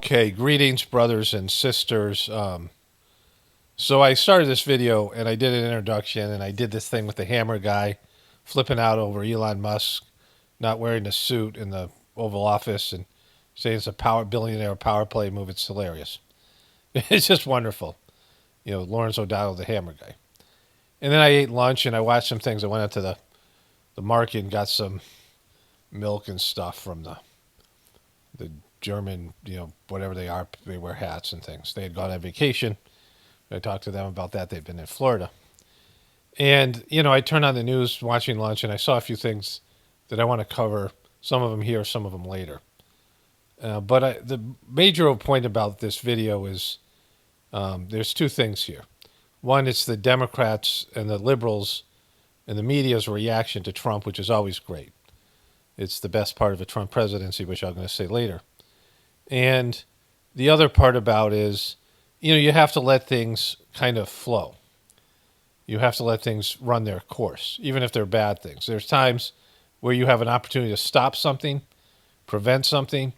Okay, greetings, brothers and sisters. So I started this video and I did an introduction and I did this thing with the hammer guy flipping out over Elon Musk not wearing a suit in the Oval Office and saying it's a billionaire power play move. It's hilarious. It's just wonderful. You know, Lawrence O'Donnell, the hammer guy. And then I ate lunch and I watched some things. I went out to the market and got some milk and stuff from the German, whatever they are. They wear hats and things. They had gone on vacation. I talked to them about that. They've been in Florida. And, I turned on the news watching lunch, and I saw a few things that I want to cover, some of them here, some of them later. But the major point about this video is there's two things here. One, it's the Democrats and the liberals and the media's reaction to Trump, which is always great. It's the best part of a Trump presidency, which I'm going to say later. And the other part about is, you have to let things kind of flow. You have to let things run their course, even if they're bad things. There's times where you have an opportunity to stop something, prevent something,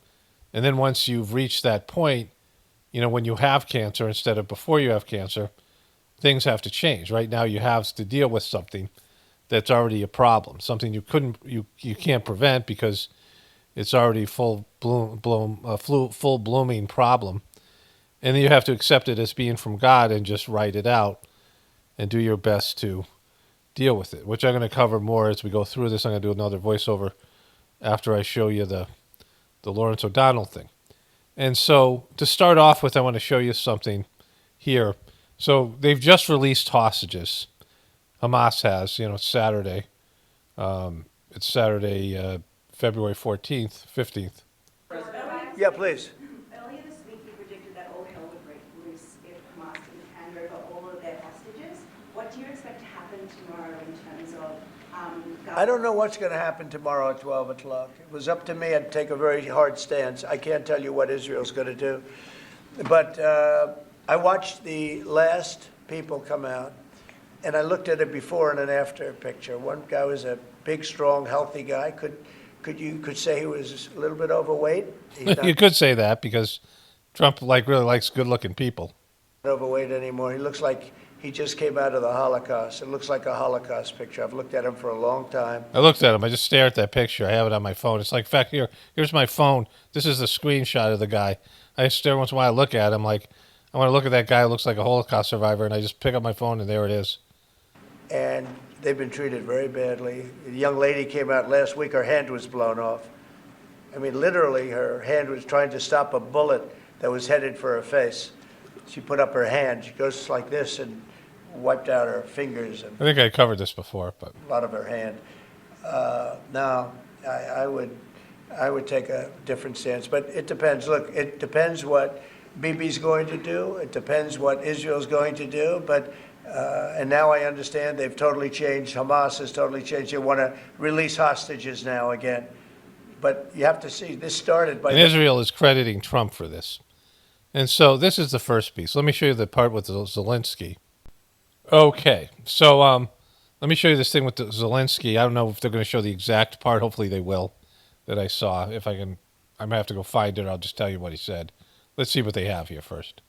and then once you've reached that point, when you have cancer instead of before you have cancer, things have to change. Right now you have to deal with something that's already a problem, something you can't prevent because it's already full blooming problem. And then you have to accept it as being from God and just write it out and do your best to deal with it, which I'm going to cover more as we go through this. I'm going to do another voiceover after I show you the Lawrence O'Donnell thing. And so to start off with, I want to show you something here. So they've just released hostages. Hamas has, it's Saturday. It's Saturday, February 14th, 15th. Yeah, please. Earlier this week, you predicted that all hell would break loose if Hamas didn't hand over all of their hostages. What do you expect to happen tomorrow in terms of I don't know what's going to happen tomorrow at 12 o'clock. It was up to me. I'd take a very hard stance. I can't tell you what Israel's going to do. But I watched the last people come out, and I looked at a before and an after picture. One guy was a big, strong, healthy guy. You could say he was a little bit overweight. You could say that because Trump really likes good-looking people. Not overweight anymore. He looks like he just came out of the Holocaust. It looks like a Holocaust picture. I've looked at him for a long time. I looked at him. I just stare at that picture. I have it on my phone. It's like, in fact, here's my phone. This is the screenshot of the guy. I stare once in a while. I look at him like, I want to look at that guy who looks like a Holocaust survivor, and I just pick up my phone, and there it is. And they've been treated very badly. The young lady came out last week. Her hand was blown off. I mean, literally, her hand was trying to stop a bullet that was headed for her face. She put up her hand. She goes like this and wiped out her fingers. And I think I covered this before, but a lot of her hand. No, I would take a different stance, but it depends. Look, it depends what Bibi's going to do. It depends what Israel's going to do. But and now I understand they've totally changed. Hamas has totally changed. They want to release hostages now again. But you have to see, this started by... And Israel is crediting Trump for this. And so this is the first piece. Let me show you the part with Zelensky. Okay, so let me show you this thing with Zelensky. I don't know if they're going to show the exact part. Hopefully they will, that I saw. If I can, I might have to go find it. I'll just tell you what he said. Let's see what they have here first.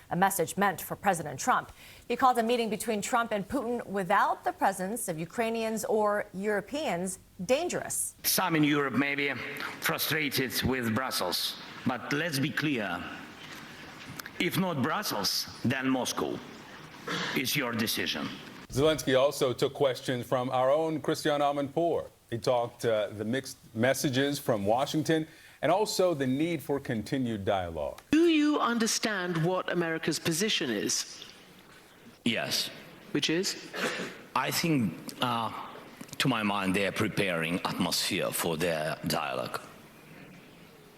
A message meant for President Trump. He called a meeting between Trump and Putin without the presence of Ukrainians or Europeans dangerous. Some in Europe may be frustrated with Brussels, but let's be clear. If not Brussels, then Moscow. It's your decision. Zelensky also took questions from our own Christian Amanpour. He talked the mixed messages from Washington and also the need for continued dialogue. Do you understand what America's position is? Yes. Which is? I think, to my mind, they are preparing atmosphere for their dialogue.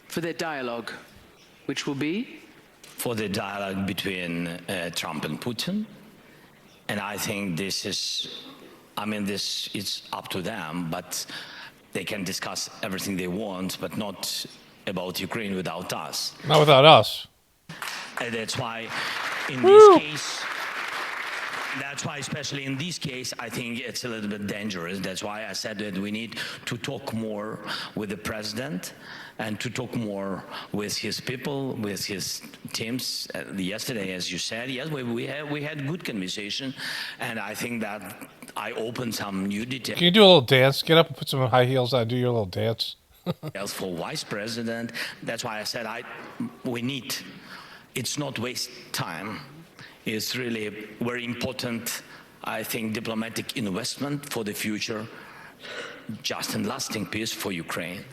For their dialogue, which will be? For the dialogue between Trump and Putin. And I think this is up to them, but they can discuss everything they want, but not about Ukraine without us. Not without us. And that's why, in this case, That's why, especially in this case, I think it's a little bit dangerous. That's why I said that we need to talk more with the president and to talk more with his people, with his teams. Yesterday, as you said, yes, we had good conversation, and I think that I opened some new details. Can you do a little dance? Get up and put some high heels on. Do your little dance. For vice president. That's why I said we need. It's not waste time. It's really very important, I think, diplomatic investment for the future, just and lasting peace for Ukraine.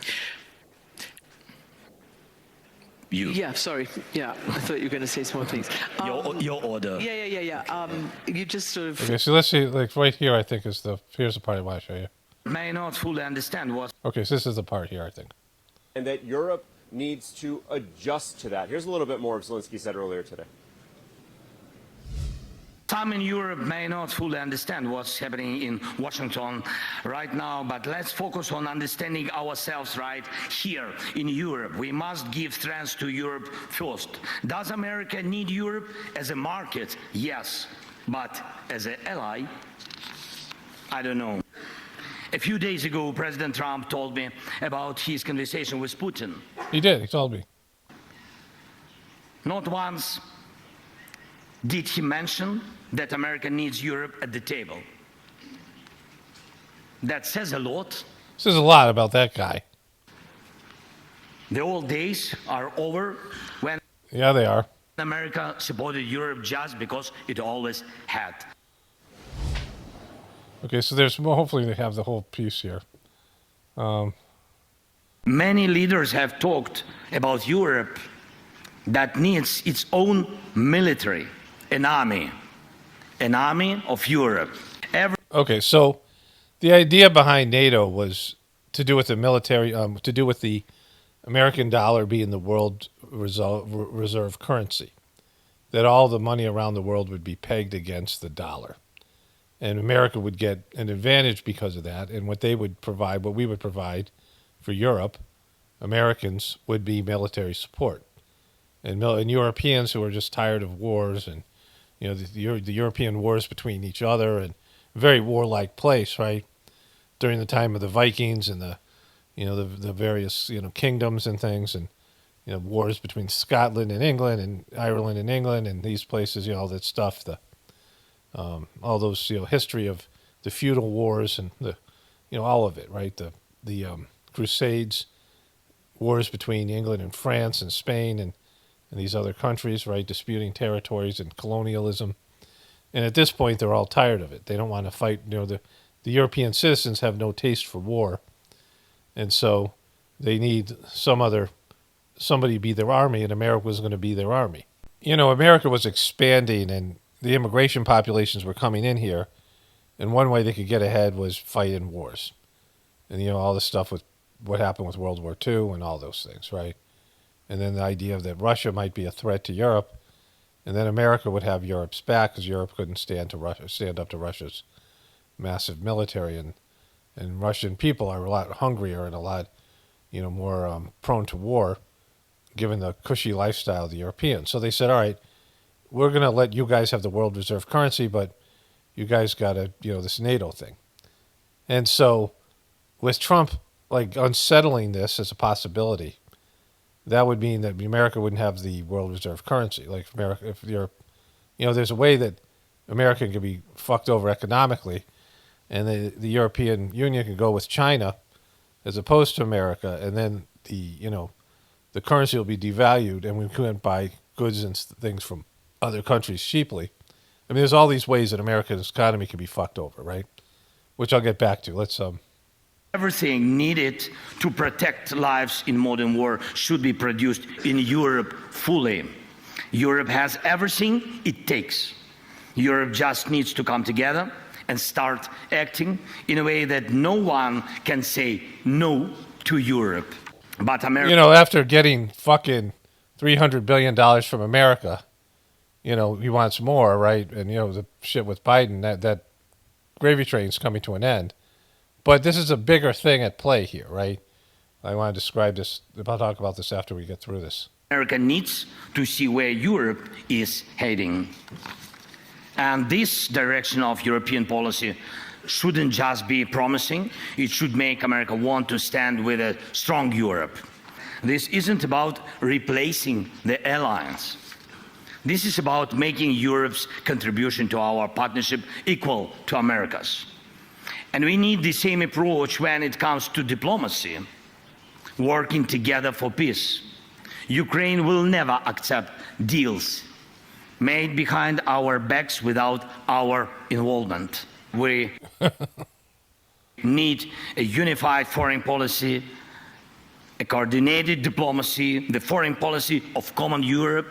Yeah, sorry. Yeah, I thought you were going to say some more things. Your order. Yeah. You just sort of... Okay, so let's see. Like right here, I think is here's the part I want to show you. May not fully understand what. Okay, so this is the part here, I think. And that Europe needs to adjust to that. Here's a little bit more of Zelensky said earlier today. Some in Europe may not fully understand what's happening in Washington right now, but let's focus on understanding ourselves right here in Europe. We must give strength to Europe first. Does America need Europe as a market? Yes, but as an ally? I don't know. A few days ago, President Trump told me about his conversation with Putin. He did. He told me. Not once did he mention that America needs Europe at the table. That says a lot. Says a lot about that guy. The old days are over when Yeah, they are. America supported Europe just because it always had. Okay, so there's more. Hopefully, they have the whole piece here. Many leaders have talked about Europe that needs its own military, an army of Europe. Okay, so the idea behind NATO was to do with the military, to do with the American dollar being the world reserve currency, that all the money around the world would be pegged against the dollar. And America would get an advantage because of that. And what they would provide, what we would provide for Europe, Americans, would be military support. And Europeans who are just tired of wars and, you know, the European wars between each other, and very warlike place, right? During the time of the Vikings and the various, kingdoms and things, and, wars between Scotland and England and Ireland and England and these places, all that stuff, all those, history of the feudal wars and all of it, right? The Crusades, wars between England and France and Spain and these other countries, right? Disputing territories and colonialism. And at this point, they're all tired of it. They don't want to fight. The European citizens have no taste for war. And so they need somebody be their army, and America was going to be their army. America was expanding, and the immigration populations were coming in here, and one way they could get ahead was fight in wars. And, all the stuff with what happened with World War II and all those things, right? And then the idea that Russia might be a threat to Europe, and then America would have Europe's back because Europe couldn't stand up to Russia's massive military, and Russian people are a lot hungrier and a lot, more prone to war, given the cushy lifestyle of the Europeans. So they said, all right, we're going to let you guys have the world reserve currency, but you guys got to, this NATO thing. And so with Trump, unsettling this as a possibility, that would mean that America wouldn't have the world reserve currency. Like America, if you're, there's a way that America can be fucked over economically, and the European Union can go with China as opposed to America, and then the currency will be devalued, and we couldn't buy goods and things from other countries cheaply. I mean, there's all these ways that America's economy can be fucked over, right? Which I'll get back to. Let's Everything needed to protect lives in modern war should be produced in Europe fully. Europe has everything it takes. Europe just needs to come together and start acting in a way that no one can say no to Europe. But America... after getting fucking $300 billion from America, he wants more, right? And, the shit with Biden, that gravy train's coming to an end. But this is a bigger thing at play here, right? I want to describe this. I'll talk about this after we get through this. America needs to see where Europe is heading. And this direction of European policy shouldn't just be promising, it should make America want to stand with a strong Europe. This isn't about replacing the alliance. This is about making Europe's contribution to our partnership equal to America's. And we need the same approach when it comes to diplomacy, working together for peace. Ukraine will never accept deals made behind our backs without our involvement. We need a unified foreign policy, a coordinated diplomacy, the foreign policy of common Europe,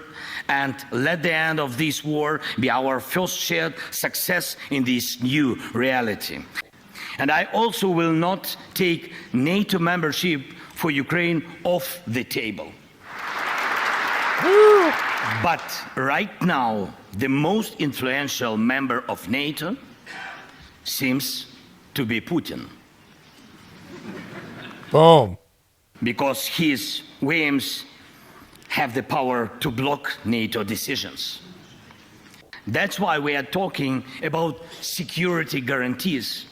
and let the end of this war be our first shared success in this new reality. And I also will not take NATO membership for Ukraine off the table. But right now, the most influential member of NATO seems to be Putin. Boom. Because his whims have the power to block NATO decisions. That's why we are talking about security guarantees.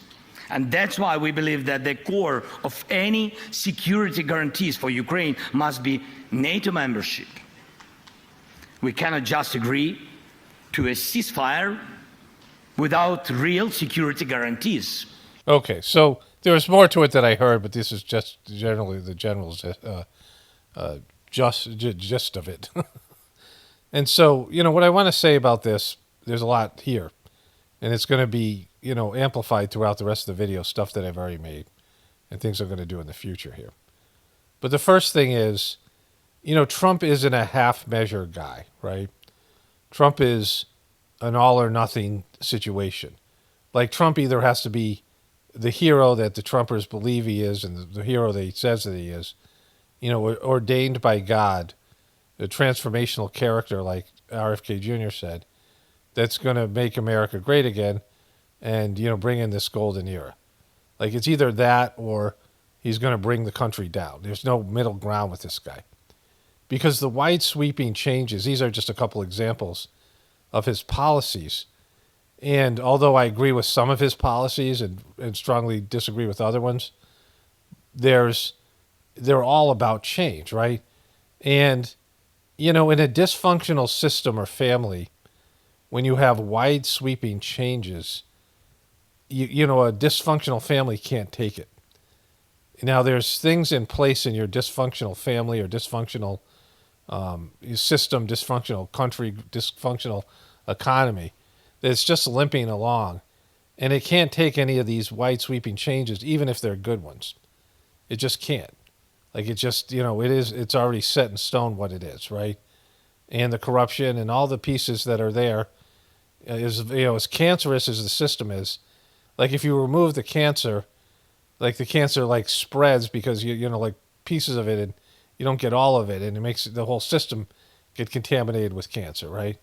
And that's why we believe that the core of any security guarantees for Ukraine must be NATO membership. We cannot just agree to a ceasefire without real security guarantees. Okay, so there was more to it that I heard, but this is just generally the general's gist of it. And so, what I want to say about this, there's a lot here. And it's going to be, amplified throughout the rest of the video, stuff that I've already made and things I'm going to do in the future here. But the first thing is, Trump isn't a half-measure guy, right? Trump is an all-or-nothing situation. Like, Trump either has to be the hero that the Trumpers believe he is and the hero that he says that he is, ordained by God, a transformational character like RFK Jr. said, that's going to make America great again and, bring in this golden era. Like, it's either that or he's going to bring the country down. There's no middle ground with this guy. Because the wide sweeping changes, these are just a couple examples of his policies. And although I agree with some of his policies and strongly disagree with other ones, they're all about change, right? And, in a dysfunctional system or family, when you have wide sweeping changes, a dysfunctional family can't take it. Now, there's things in place in your dysfunctional family or dysfunctional system, dysfunctional country, dysfunctional economy that's just limping along. And it can't take any of these wide sweeping changes, even if they're good ones. It just can't. Like, it just, it's already set in stone what it is, right? And the corruption and all the pieces that are there is, as cancerous as the system is, like, if you remove the cancer, like, the cancer, like, spreads because, like, pieces of it, and you don't get all of it, and it makes the whole system get contaminated with cancer, right?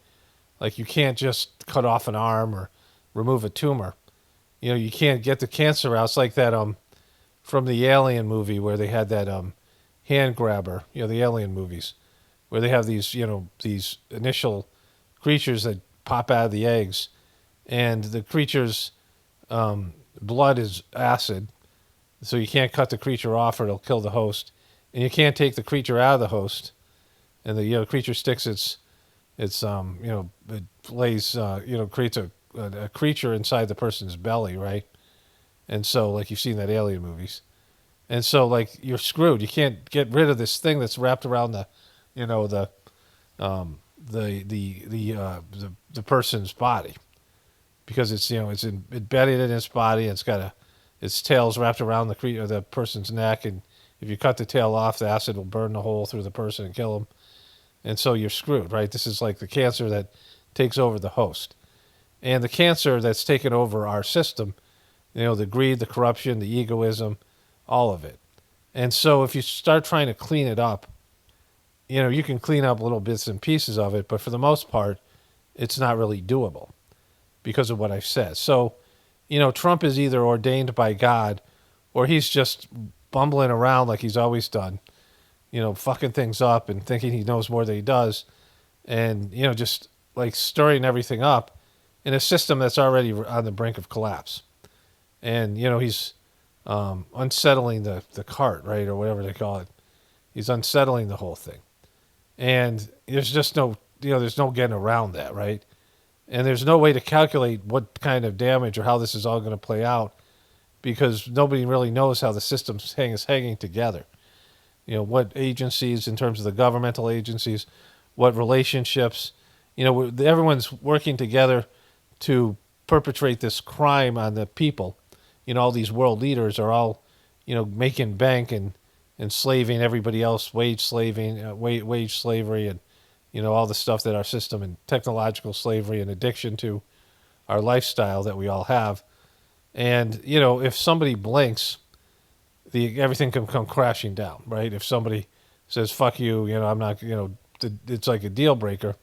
Like, you can't just cut off an arm or remove a tumor. You can't get the cancer out. It's like that from the Alien movie where they had that hand grabber, the Alien movies, where they have these, these initial creatures that pop out of the eggs, and the creature's blood is acid, so you can't cut the creature off or it'll kill the host. And you can't take the creature out of the host, and the creature sticks its it lays creates a creature inside the person's belly, right? And so, like, you've seen that Alien movies, and so, like, you're screwed. You can't get rid of this thing that's wrapped around the person's body, because it's it's embedded in its body. It's got its tail's wrapped around the person's neck, and if you cut the tail off, the acid will burn the hole through the person and kill them. And so you're screwed, right? This is like the cancer that takes over the host. And the cancer that's taken over our system, the greed, the corruption, the egoism, all of it. And so if you start trying to clean it up, you can clean up little bits and pieces of it, but for the most part, it's not really doable because of what I've said. So, Trump is either ordained by God or he's just bumbling around like he's always done, fucking things up and thinking he knows more than he does, and, just like stirring everything up in a system that's already on the brink of collapse. And, he's unsettling the cart, right, or whatever they call it. He's unsettling the whole thing. And there's just no, there's no getting around that, right? And there's no way to calculate what kind of damage or how this is all going to play out because nobody really knows how the system is hanging together. What agencies, in terms of the governmental agencies, what relationships, everyone's working together to perpetrate this crime on the people. All these world leaders are all, making bank and enslaving everybody else, wage slavery, and all the stuff that our system and technological slavery and addiction to our lifestyle that we all have. And if somebody blinks, everything can come crashing down, right? If somebody says "fuck you," I'm not, it's like a deal breaker,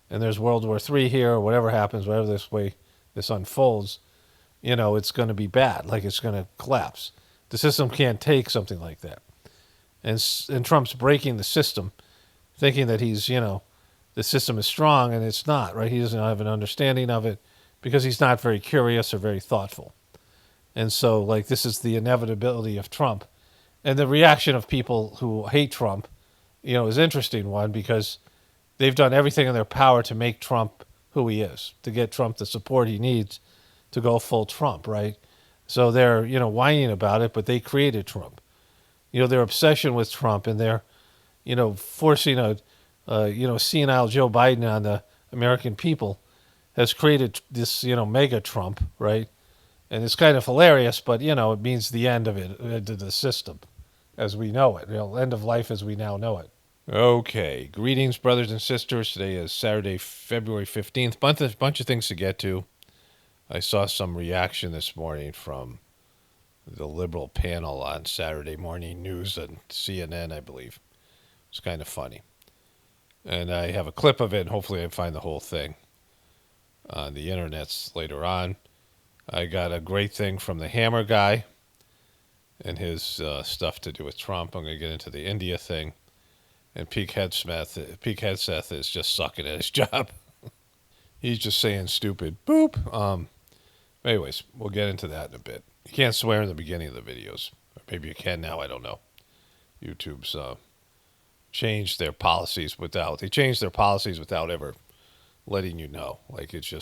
and there's World War III here, or whatever happens, whatever this unfolds, it's going to be bad. Like it's going to collapse. The system can't take something like that. And Trump's breaking the system, thinking that he's, the system is strong, and it's not, right? He doesn't have an understanding of it because he's not very curious or very thoughtful. And so, like, this is the inevitability of Trump. And the reaction of people who hate Trump, is an interesting one because they've done everything in their power to make Trump who he is, to get Trump the support he needs to go full Trump, right? So they're, whining about it, but they created Trump. Their obsession with Trump and their, forcing a senile Joe Biden on the American people has created this, mega Trump, right? And it's kind of hilarious, but, it means the end of it, end of the system as we know it, end of life as we now know it. Okay, greetings, brothers and sisters. Today is Saturday, February 15th. Bunch of things to get to. I saw some reaction this morning from the liberal panel on Saturday morning news on CNN, I believe. It's kind of funny. And I have a clip of it, and hopefully I find the whole thing on the internets later on. I got a great thing from the Hammer guy and his stuff to do with Trump. I'm going to get into the India thing. And Pete Hegseth is just sucking at his job. He's just saying stupid boop. Anyways, we'll get into that in a bit. You can't swear in the beginning of the videos. Or maybe you can now, I don't know. YouTube's changed their policies without ever letting you know. Like it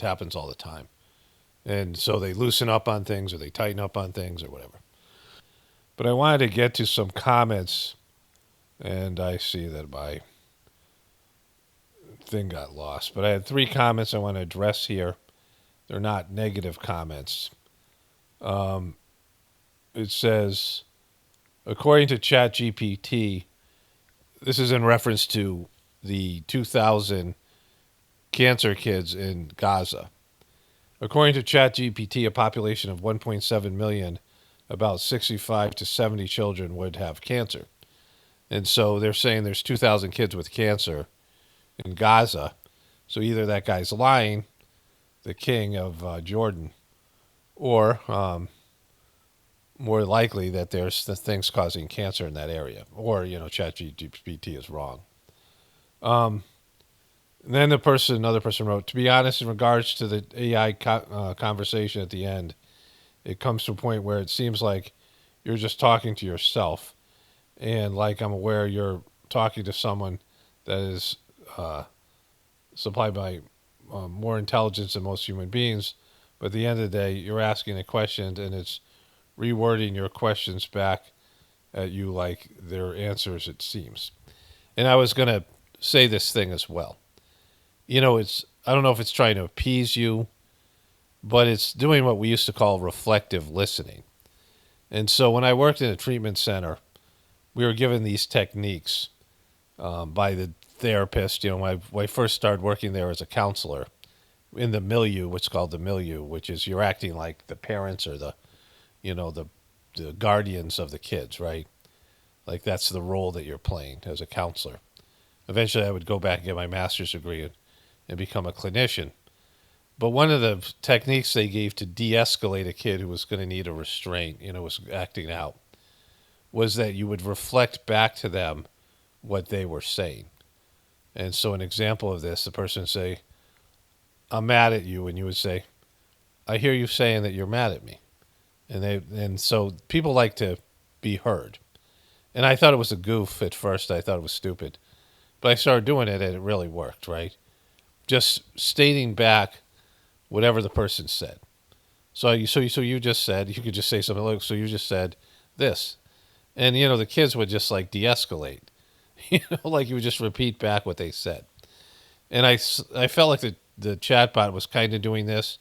happens all the time. And so they loosen up on things or they tighten up on things or whatever. But I wanted to get to some comments, and I see that my thing got lost. But I had 3 comments I want to address here. They're not negative comments. It says, according to ChatGPT, this is in reference to the 2,000 cancer kids in Gaza. According to ChatGPT, a population of 1.7 million, about 65 to 70 children would have cancer. And so they're saying there's 2,000 kids with cancer in Gaza. So either that guy's lying, the king of Jordan, or more likely that there's the things causing cancer in that area, or ChatGPT is wrong. And then another person wrote, to be honest, in regards to the AI conversation at the end, it comes to a point where it seems like you're just talking to yourself, and like I'm aware you're talking to someone that is supplied by more intelligence than most human beings, but at the end of the day, you're asking a question, and it's rewording your questions back at you like their answers, it seems. And I was going to say this thing as well. I don't know if it's trying to appease you, but it's doing what we used to call reflective listening. And so when I worked in a treatment center, we were given these techniques by the therapist. When I first started working there as a counselor in the milieu, what's called the milieu, which is you're acting like the parents or the guardians of the kids, right? Like that's the role that you're playing as a counselor. Eventually I would go back and get my master's degree and become a clinician. But one of the techniques they gave to de-escalate a kid who was going to need a restraint, was acting out, was that you would reflect back to them what they were saying. And so an example of this, the person would say, I'm mad at you, and you would say, I hear you saying that you're mad at me. And so people like to be heard. And I thought it was a goof at first. I thought it was stupid. But I started doing it, and it really worked, right? Just stating back whatever the person said. So you just said, you could just say something like, so you just said this. And, the kids would just like de-escalate. Like you would just repeat back what they said. And I felt like the chatbot was kind of doing this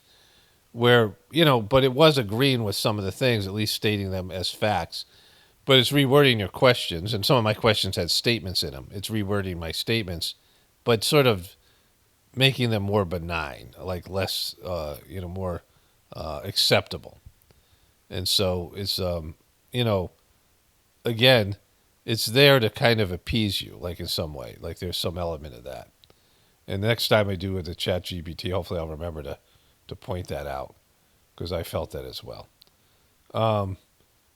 where, but it was agreeing with some of the things, at least stating them as facts. But it's rewording your questions, and some of my questions had statements in them. It's rewording my statements, but sort of making them more benign, like less, more acceptable. And so it's, again, it's there to kind of appease you, like in some way, like there's some element of that. And the next time I do with the chat GPT, hopefully I'll remember to point that out, because I felt that as well.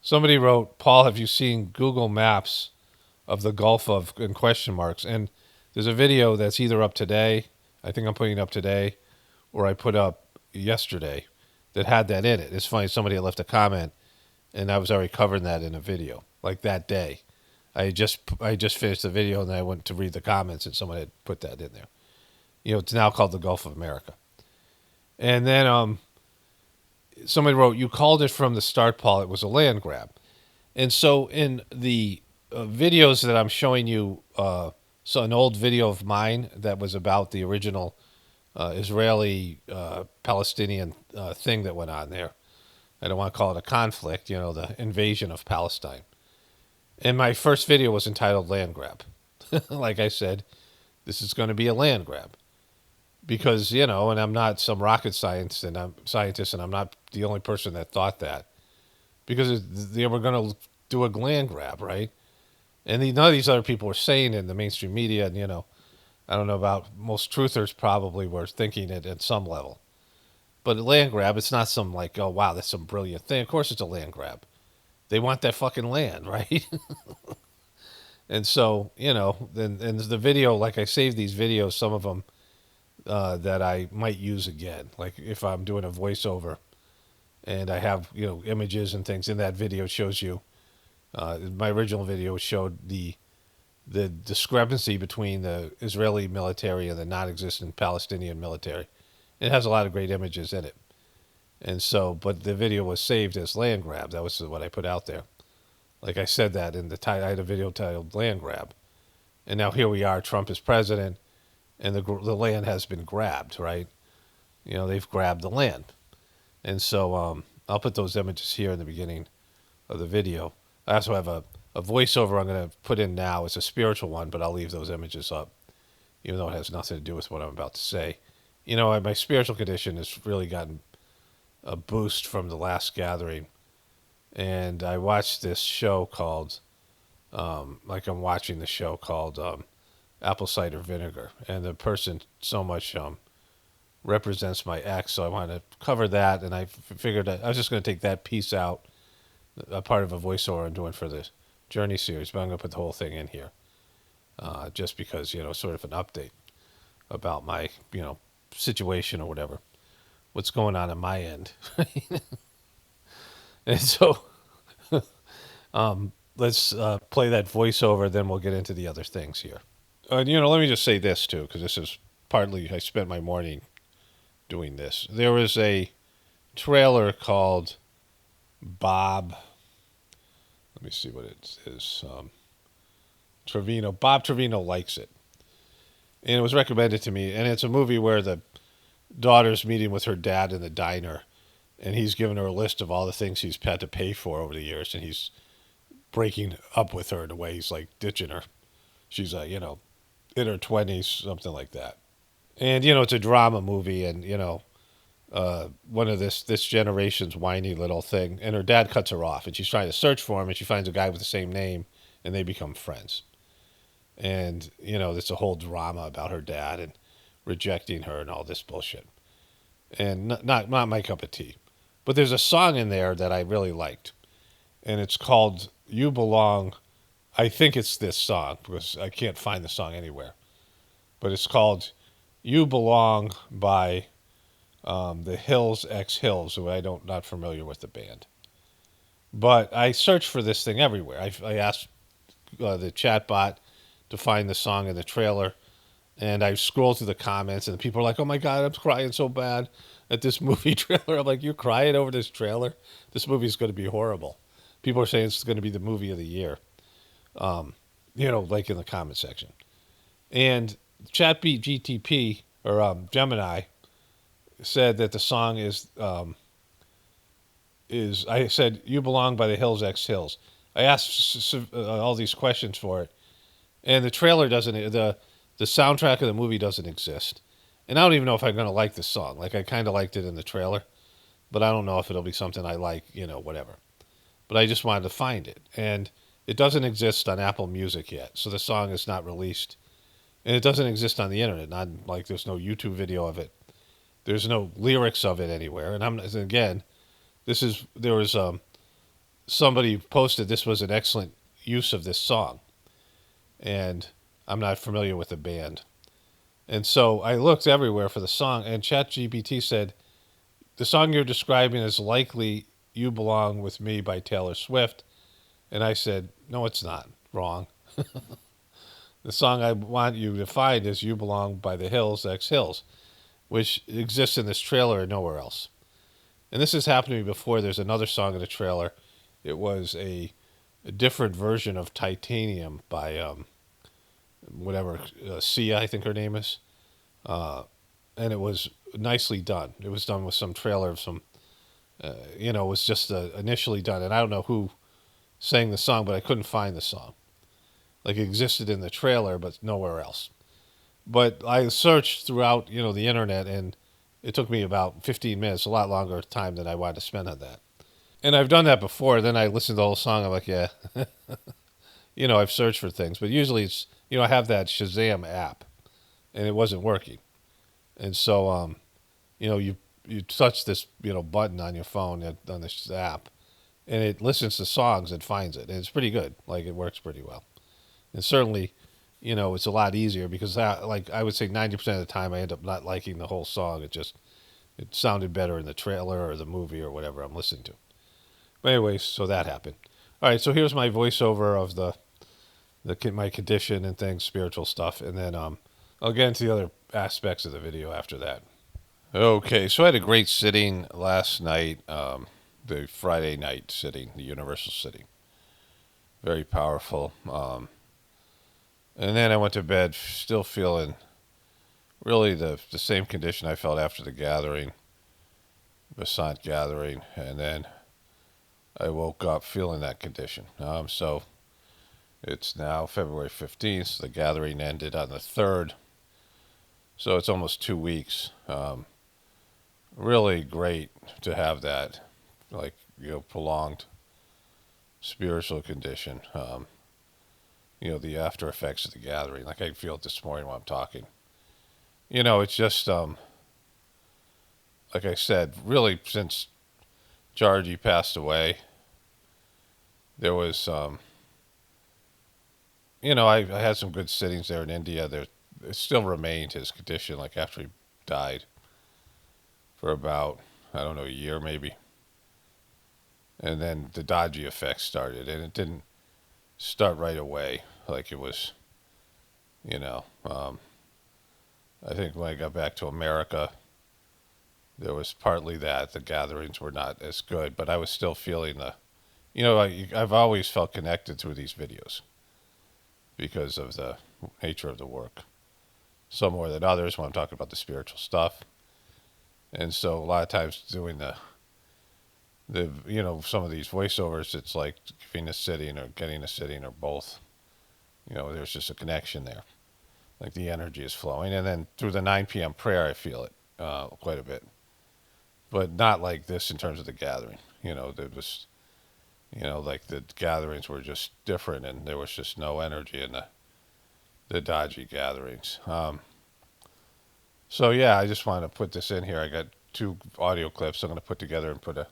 Somebody wrote, Paul, have you seen Google Maps of the Gulf of in question marks? And there's a video that's either up today, I think I'm putting it up today, or I put up yesterday that had that in it. It's funny, somebody had left a comment, and I was already covering that in a video, like that day. I just finished the video, and then I went to read the comments, and someone had put that in there. It's now called the Gulf of America. And then somebody wrote, you called it from the start, Paul. It was a land grab. And so in the videos that I'm showing you, so an old video of mine that was about the original Israeli-Palestinian thing that went on there. I don't want to call it a conflict, the invasion of Palestine. And my first video was entitled Land Grab. Like I said, this is going to be a land grab. Because, and I'm not some rocket scientist, and I'm not the only person that thought that. Because they were going to do a land grab, right? And none of these other people were saying it in the mainstream media, and, I don't know about most truthers probably were thinking it at some level. But a land grab, it's not some like, oh, wow, that's some brilliant thing. Of course it's a land grab. They want that fucking land, right? And so, then and the video, like I saved these videos, some of them that I might use again. Like if I'm doing a voiceover and I have, images and things in that video, it shows you, my original video showed the discrepancy between the Israeli military and the non-existent Palestinian military. It has a lot of great images in it. And so, but the video was saved as land grab. That was what I put out there. Like I said that in the title, I had a video titled Land Grab. And now here we are, Trump is president, and the land has been grabbed, right? They've grabbed the land. And so I'll put those images here in the beginning of the video. I also have a voiceover I'm going to put in now. It's a spiritual one, but I'll leave those images up, even though it has nothing to do with what I'm about to say. My spiritual condition has really gotten a boost from the last gathering. And I watched this show called, like I'm watching the show called Apple Cider Vinegar. And the person so much represents my ex, so I want to cover that. And I figured I was just going to take that piece out, a part of a voiceover I'm doing for this Journey series, but I'm going to put the whole thing in here, just because, sort of an update about my, situation or whatever, what's going on my end. And so let's play that voiceover, then we'll get into the other things here. Let me just say this too, because this is partly, I spent my morning doing this. There was a trailer called Bob, let me see what it is, Trevino. Bob Trevino Likes It. And it was recommended to me, and it's a movie where the daughter's meeting with her dad in the diner, and he's given her a list of all the things he's had to pay for over the years, and he's breaking up with her in a way. He's like ditching her. She's in her 20s, something like that. And, it's a drama movie, and, one of this generation's whiny little thing, and her dad cuts her off, and she's trying to search for him, and she finds a guy with the same name, and they become friends. And, there's a whole drama about her dad and rejecting her and all this bullshit. And not my cup of tea. But there's a song in there that I really liked. And it's called You Belong. I think it's this song, because I can't find the song anywhere. But it's called You Belong by the Hills X Hills, who not familiar with the band. But I searched for this thing everywhere. I asked the chatbot to find the song in the trailer, and I scrolled through the comments, and people are like, "Oh my God, I'm crying so bad at this movie trailer." I'm like, "You're crying over this trailer? This movie's going to be horrible." People are saying it's going to be the movie of the year, like in the comment section. And ChatBeat GTP or Gemini said that the song is I said "You Belong" by the Hills X Hills. I asked all these questions for it, and the trailer doesn't. The soundtrack of the movie doesn't exist, and I don't even know if I'm gonna like the song. Like I kind of liked it in the trailer, but I don't know if it'll be something I like. Whatever. But I just wanted to find it, and it doesn't exist on Apple Music yet, so the song is not released, and it doesn't exist on the internet. Not like there's no YouTube video of it. There's no lyrics of it anywhere, and again, there was somebody posted this was an excellent use of this song, and I'm not familiar with the band. And so I looked everywhere for the song, and ChatGPT said, the song you're describing is likely "You Belong with Me" by Taylor Swift. And I said, no, it's not. Wrong. The song I want you to find is "You Belong" by the Hills X Hills, which exists in this trailer and nowhere else. And this has happened to me before. There's another song in the trailer. It was a different version of Titanium by whatever, Sia, I think her name is. And it was nicely done. It was done with some trailer of some, it was just initially done. And I don't know who sang the song, but I couldn't find the song. Like it existed in the trailer, but nowhere else. But I searched throughout, the internet, and it took me about 15 minutes, a lot longer time than I wanted to spend on that. And I've done that before. Then I listened to the whole song. I'm like, yeah, I've searched for things, but usually it's, I have that Shazam app, and it wasn't working. And so, you touch this, button on your phone on this app, and it listens to songs and finds it. And it's pretty good. Like it works pretty well. And certainly, it's a lot easier because I would say 90% of the time I end up not liking the whole song. It sounded better in the trailer or the movie or whatever I'm listening to. But anyways, so that happened. All right, so here's my voiceover of my condition and things, spiritual stuff, and then I'll get into the other aspects of the video after that. Okay, so I had a great sitting last night, the Friday night sitting, the Universal sitting. Very powerful. And then I went to bed still feeling really the same condition I felt after the gathering, Basant gathering, and then I woke up feeling that condition. So it's now February 15th. So the gathering ended on the 3rd. So it's almost 2 weeks. Really great to have that, prolonged spiritual condition. The after effects of the gathering. Like I feel it this morning while I'm talking. It's just, like I said, really since Georgie passed away, there was, I had some good sittings there in India. It still remained his condition, like after he died, for about, I don't know, a year maybe. And then the dodgy effects started, and it didn't start right away. Like it was, I think when I got back to America, there was partly that the gatherings were not as good, but I was still feeling I've always felt connected through these videos because of the nature of the work. Some more than others when I'm talking about the spiritual stuff. And so a lot of times doing some of these voiceovers, it's like giving a sitting or getting a sitting or both. There's just a connection there. Like the energy is flowing. And then through the 9 p.m. prayer, I feel it quite a bit. But not like this in terms of the gathering. There was, like the gatherings were just different, and there was just no energy in the dodgy gatherings. So yeah, I just wanted to put this in here. I got 2 audio clips I'm going to put together and put a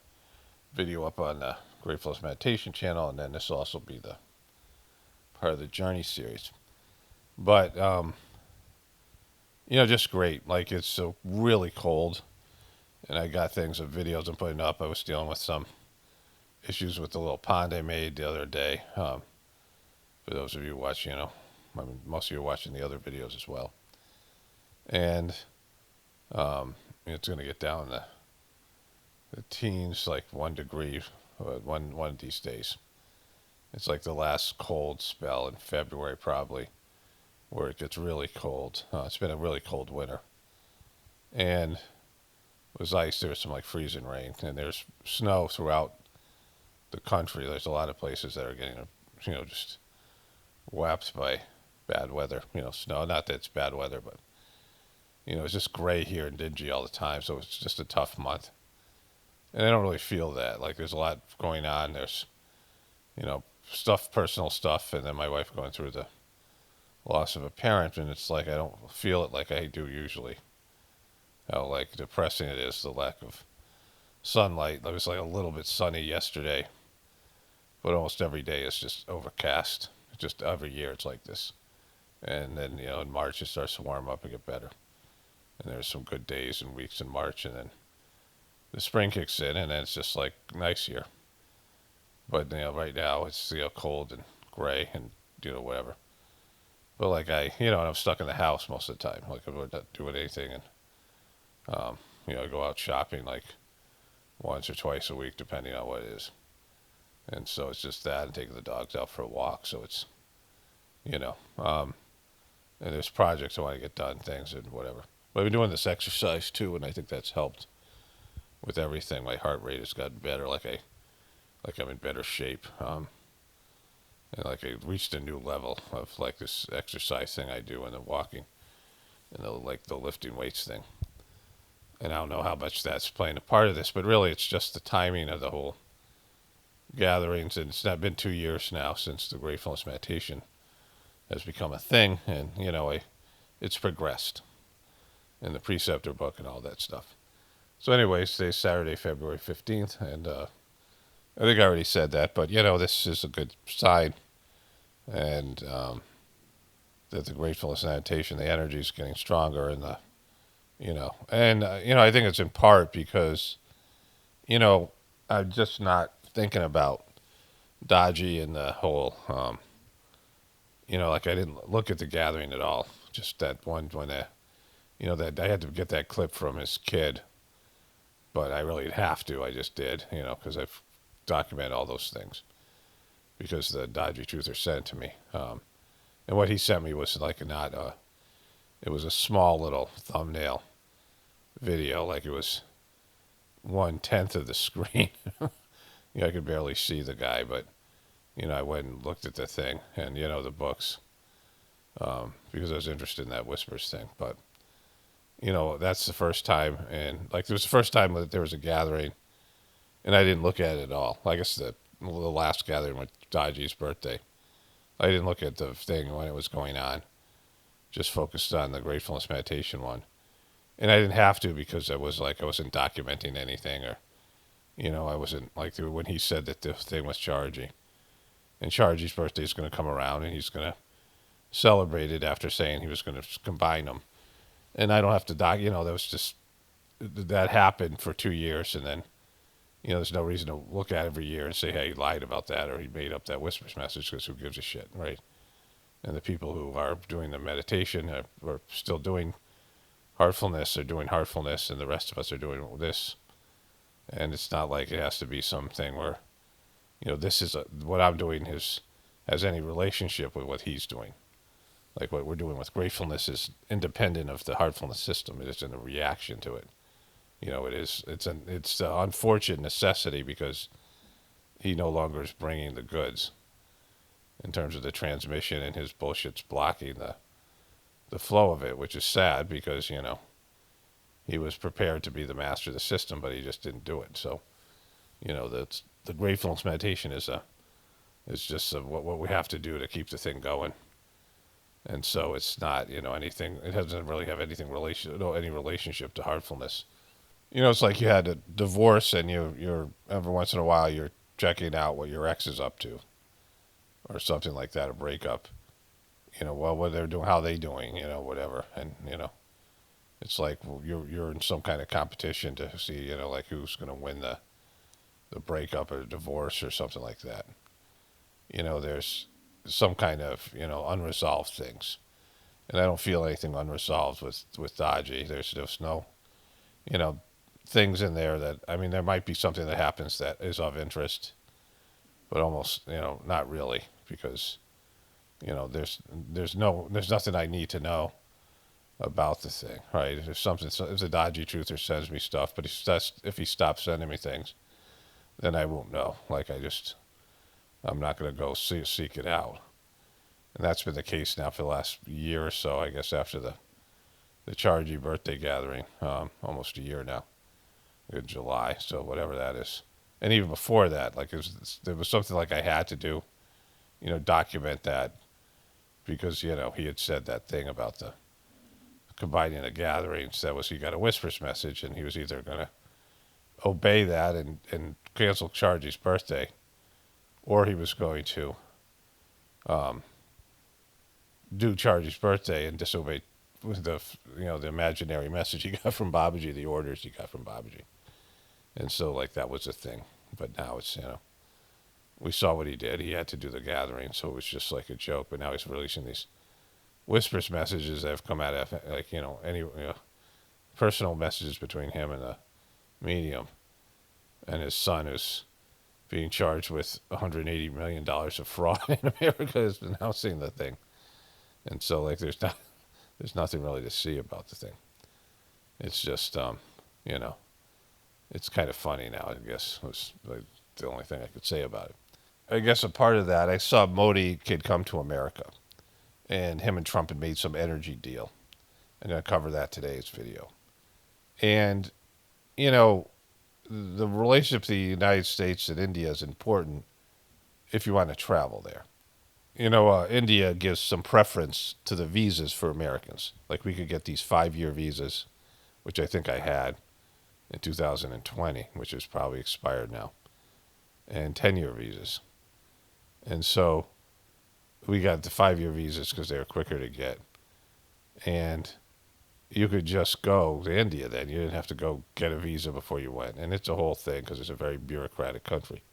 video up on the Gratefullness Meditation channel, and then this will also be the part of the Journey series. But, just great. Like, it's so really cold. and I got things of videos I'm putting up. I was dealing with some issues with the little pond I made the other day. For those of you watching, I mean, most of you are watching the other videos as well. And it's going to get down the teens, like 1 degree, one of these days. It's like the last cold spell in February, probably, where it gets really cold. It's been a really cold winter. And it was ice. There was some like freezing rain, and there's snow throughout the country. There's a lot of places that are getting, just whapped by bad weather. Snow. Not that it's bad weather, but it's just gray here and dingy all the time. So it's just a tough month, and I don't really feel that. Like there's a lot going on. There's, stuff, personal stuff, and then my wife going through the loss of a parent, and it's like I don't feel it like I do usually. How like depressing it is, the lack of sunlight. It was like a little bit sunny yesterday, but almost every day is just overcast. Just every year it's like this. And then, in March it starts to warm up and get better. And there's some good days and weeks in March, and then the spring kicks in, and then it's just like nice here. But, right now it's, cold and gray and, whatever. But like I'm stuck in the house most of the time. Like I'm not doing anything, and, I go out shopping like once or twice a week, depending on what it is. And so it's just that, and taking the dogs out for a walk. So it's, and there's projects I want to get done, things and whatever. But I've been doing this exercise too, and I think that's helped with everything. My heart rate has gotten better, like I'm in better shape. And like I reached a new level of like this exercise thing I do, and the walking, and the lifting weights thing. And I don't know how much that's playing a part of this, but really it's just the timing of the whole gatherings. And it's not been 2 years now since the Gratefullness meditation has become a thing, and it's progressed in the preceptor book and all that stuff. So anyways, today's Saturday, February 15th, and I think I already said that, but this is a good sign, and that the Gratefullness meditation, the energy is getting stronger, and I think it's in part because I'm just not thinking about Dodgy and the whole like I didn't look at the gathering at all. Just that one when that I had to get that clip from his kid, but I really didn't have to. I just did, because I've documented all those things because the Dodgy truther sent it to me. And what he sent me was like it was a small little thumbnail video, like it was 1/10 of the screen. I could barely see the guy, but I went and looked at the thing and the books, because I was interested in that Whispers thing. But that's the first time, and like it was the first time that there was a gathering, and I didn't look at it at all. I guess the last gathering was Dodgy's birthday. I didn't look at the thing when it was going on. Just focused on the Gratefullness meditation one. And I didn't have to, because I wasn't documenting anything, or, I wasn't like when he said that the thing was Chargy. And Chargy's birthday is going to come around, and he's going to celebrate it after saying he was going to combine them. And I don't have to that was just, that happened for 2 years, and then, there's no reason to look at it every year and say, hey, he lied about that, or he made up that Whispers message, because who gives a shit, right? And the people who are doing the meditation are still doing heartfulness, are doing heartfulness, and the rest of us are doing this. And it's not like it has to be something where, this is what I'm doing has any relationship with what he's doing. Like what we're doing with Gratefullness is independent of the heartfulness system. It is in a reaction to it. It's an unfortunate necessity, because he no longer is bringing the goods in terms of the transmission, and his bullshit's blocking the flow of it, which is sad, because, he was prepared to be the master of the system, but he just didn't do it. So, the Gratefullness meditation is just what we have to do to keep the thing going. And so it's not, anything, it doesn't really have any relationship to heartfulness. It's like you had a divorce, and you're every once in a while you're checking out what your ex is up to, or something like that, a breakup. What they're doing, how they doing, whatever. And, It's like, well, you're in some kind of competition to see, like who's going to win the breakup or divorce or something like that. There's some kind of, unresolved things. And I don't feel anything unresolved with Dodgy. There's just no, you know, things in there that, I mean, there might be something that happens that is of interest, but almost, not really, because, there's nothing I need to know about the thing, right? If a Dodgy truther sends me stuff, but if he stops sending me things, then I won't know. Like, I'm not going to go seek it out. And that's been the case now for the last year or so, I guess, after the Chargy birthday gathering, almost a year now, in July, so whatever that is. And even before that, like, there was something like I had to do, document that, because, he had said that thing about the combining the gatherings. That was, he got a whispers message, and he was either going to obey that and cancel Chargy's birthday, or he was going to do Chargy's birthday and disobey the imaginary message he got from Babaji, the orders he got from Babaji. And so, like, that was a thing. But now it's, we saw what he did. He had to do the gathering, so it was just like a joke. But now he's releasing these whispers messages that have come out of, like, any personal messages between him and the medium. And his son is being charged with $180 million of fraud in America, is announcing the thing. And so, like, there's nothing really to see about the thing. It's just, it's kind of funny now, I guess, was like the only thing I could say about it. I guess a part of that, I saw Modi could come to America, and him and Trump had made some energy deal. I'm going to cover that today's video. And, the relationship to the United States and India is important if you want to travel there. India gives some preference to the visas for Americans. Like, we could get these 5-year visas, which I think I had in 2020, which is probably expired now, and 10-year visas. And so we got the 5-year visas because they were quicker to get. And you could just go to India then. You didn't have to go get a visa before you went. And it's a whole thing because it's a very bureaucratic country.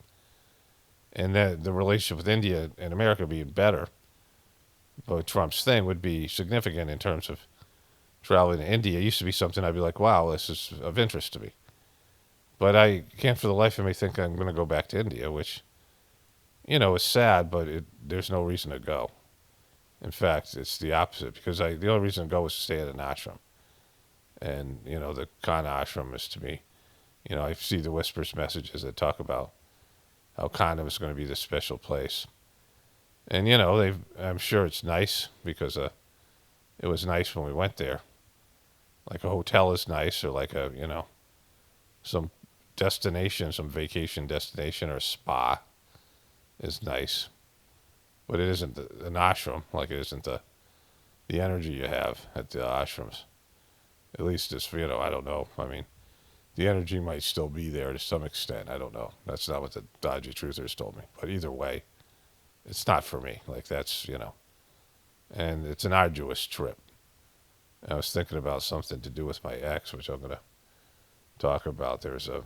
And then the relationship with India and America being better, but Trump's thing would be significant in terms of traveling to India. It used to be something I'd be like, wow, this is of interest to me. But I can't for the life of me think I'm going to go back to India, which, is sad, but there's no reason to go. In fact, it's the opposite, because the only reason to go is to stay at an ashram. And, the Khan ashram is, to me, I see the whispers messages that talk about how Khan is going to be this special place. And, I'm sure it's nice, because it was nice when we went there. Like, a hotel is nice, or like some destination, some vacation destination, or a spa is nice. But it isn't an ashram, like it isn't the energy you have at the ashrams. At least it's, I don't know. I mean, the energy might still be there to some extent. I don't know. That's not what the Dodgy Truthers told me. But either way, it's not for me. Like, that's, and it's an arduous trip. I was thinking about something to do with my ex, which I'm going to talk about. There's a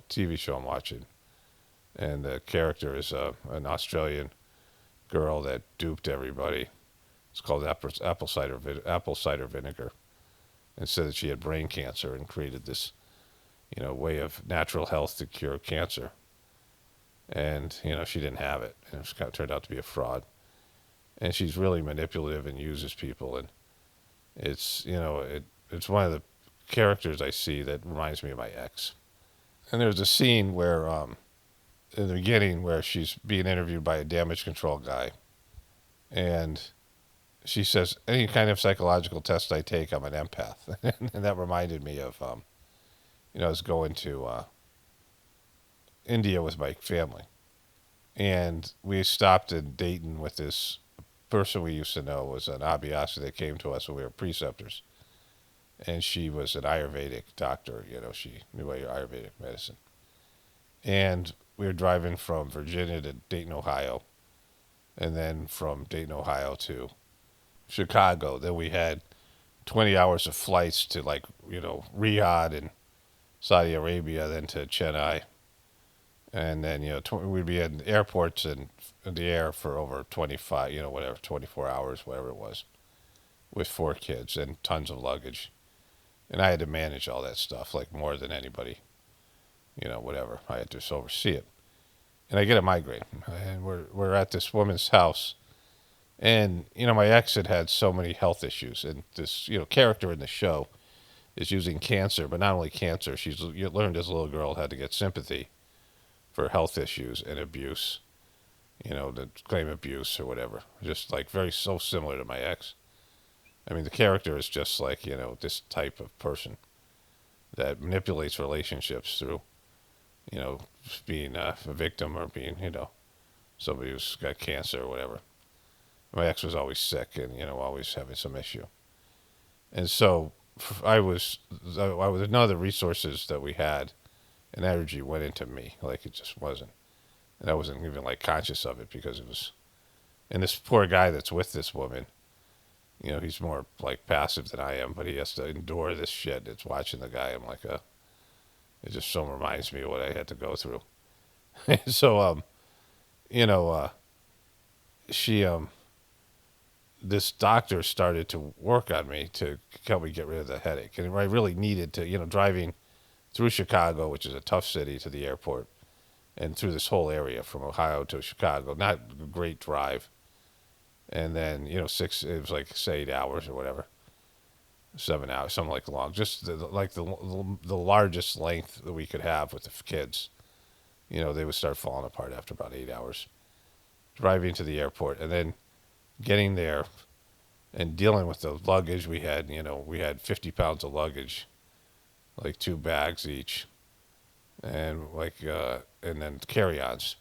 TV show I'm watching, and the character is an Australian girl that duped everybody. It's called apple cider vinegar, and said that she had brain cancer and created this, way of natural health to cure cancer. And, she didn't have it, and it kind of turned out to be a fraud. And she's really manipulative and uses people, and it's, it's one of the characters I see that reminds me of my ex. And there's a scene where, in the beginning, where she's being interviewed by a damage control guy, and she says, any kind of psychological test I take, I'm an empath. And that reminded me of, I was going to India with my family, and we stopped in Dayton with this person we used to know. Was an abhyasi that came to us when we were preceptors, and she was an Ayurvedic doctor. She knew Ayurvedic medicine. And we were driving from Virginia to Dayton, Ohio, and then from Dayton, Ohio to Chicago. Then we had 20 hours of flights to like, Riyadh and Saudi Arabia, then to Chennai. And then, we'd be in airports and in the air for over 25, 24 hours, whatever it was, with 4 kids and tons of luggage. And I had to manage all that stuff, like more than anybody, whatever. I had to oversee it. And I get a migraine. And we're at this woman's house. And, my ex had so many health issues. And this, character in the show is using cancer, but not only cancer. She's learned as a little girl how to get sympathy for health issues and abuse, to claim abuse or whatever. Just like so similar to my ex. I mean, the character is just like, this type of person that manipulates relationships through, being a victim or being, somebody who's got cancer or whatever. My ex was always sick and, always having some issue. And so none of the resources that we had and energy went into me. Like, it just wasn't. And I wasn't even like conscious of it because it was, and this poor guy that's with this woman, he's more like passive than I am, but he has to endure this shit. It's watching the guy. I'm like, it just so reminds me of what I had to go through. So, she, this doctor started to work on me to help me get rid of the headache. And I really needed to, driving through Chicago, which is a tough city, to the airport, and through this whole area from Ohio to Chicago, not a great drive. And then, it was like, say, 8 hours or whatever. 7 hours, something like long. Just the largest length that we could have with the kids. They would start falling apart after about 8 hours. Driving to the airport and then getting there and dealing with the luggage we had. We had 50 pounds of luggage, like 2 bags each. And and then carry-ons.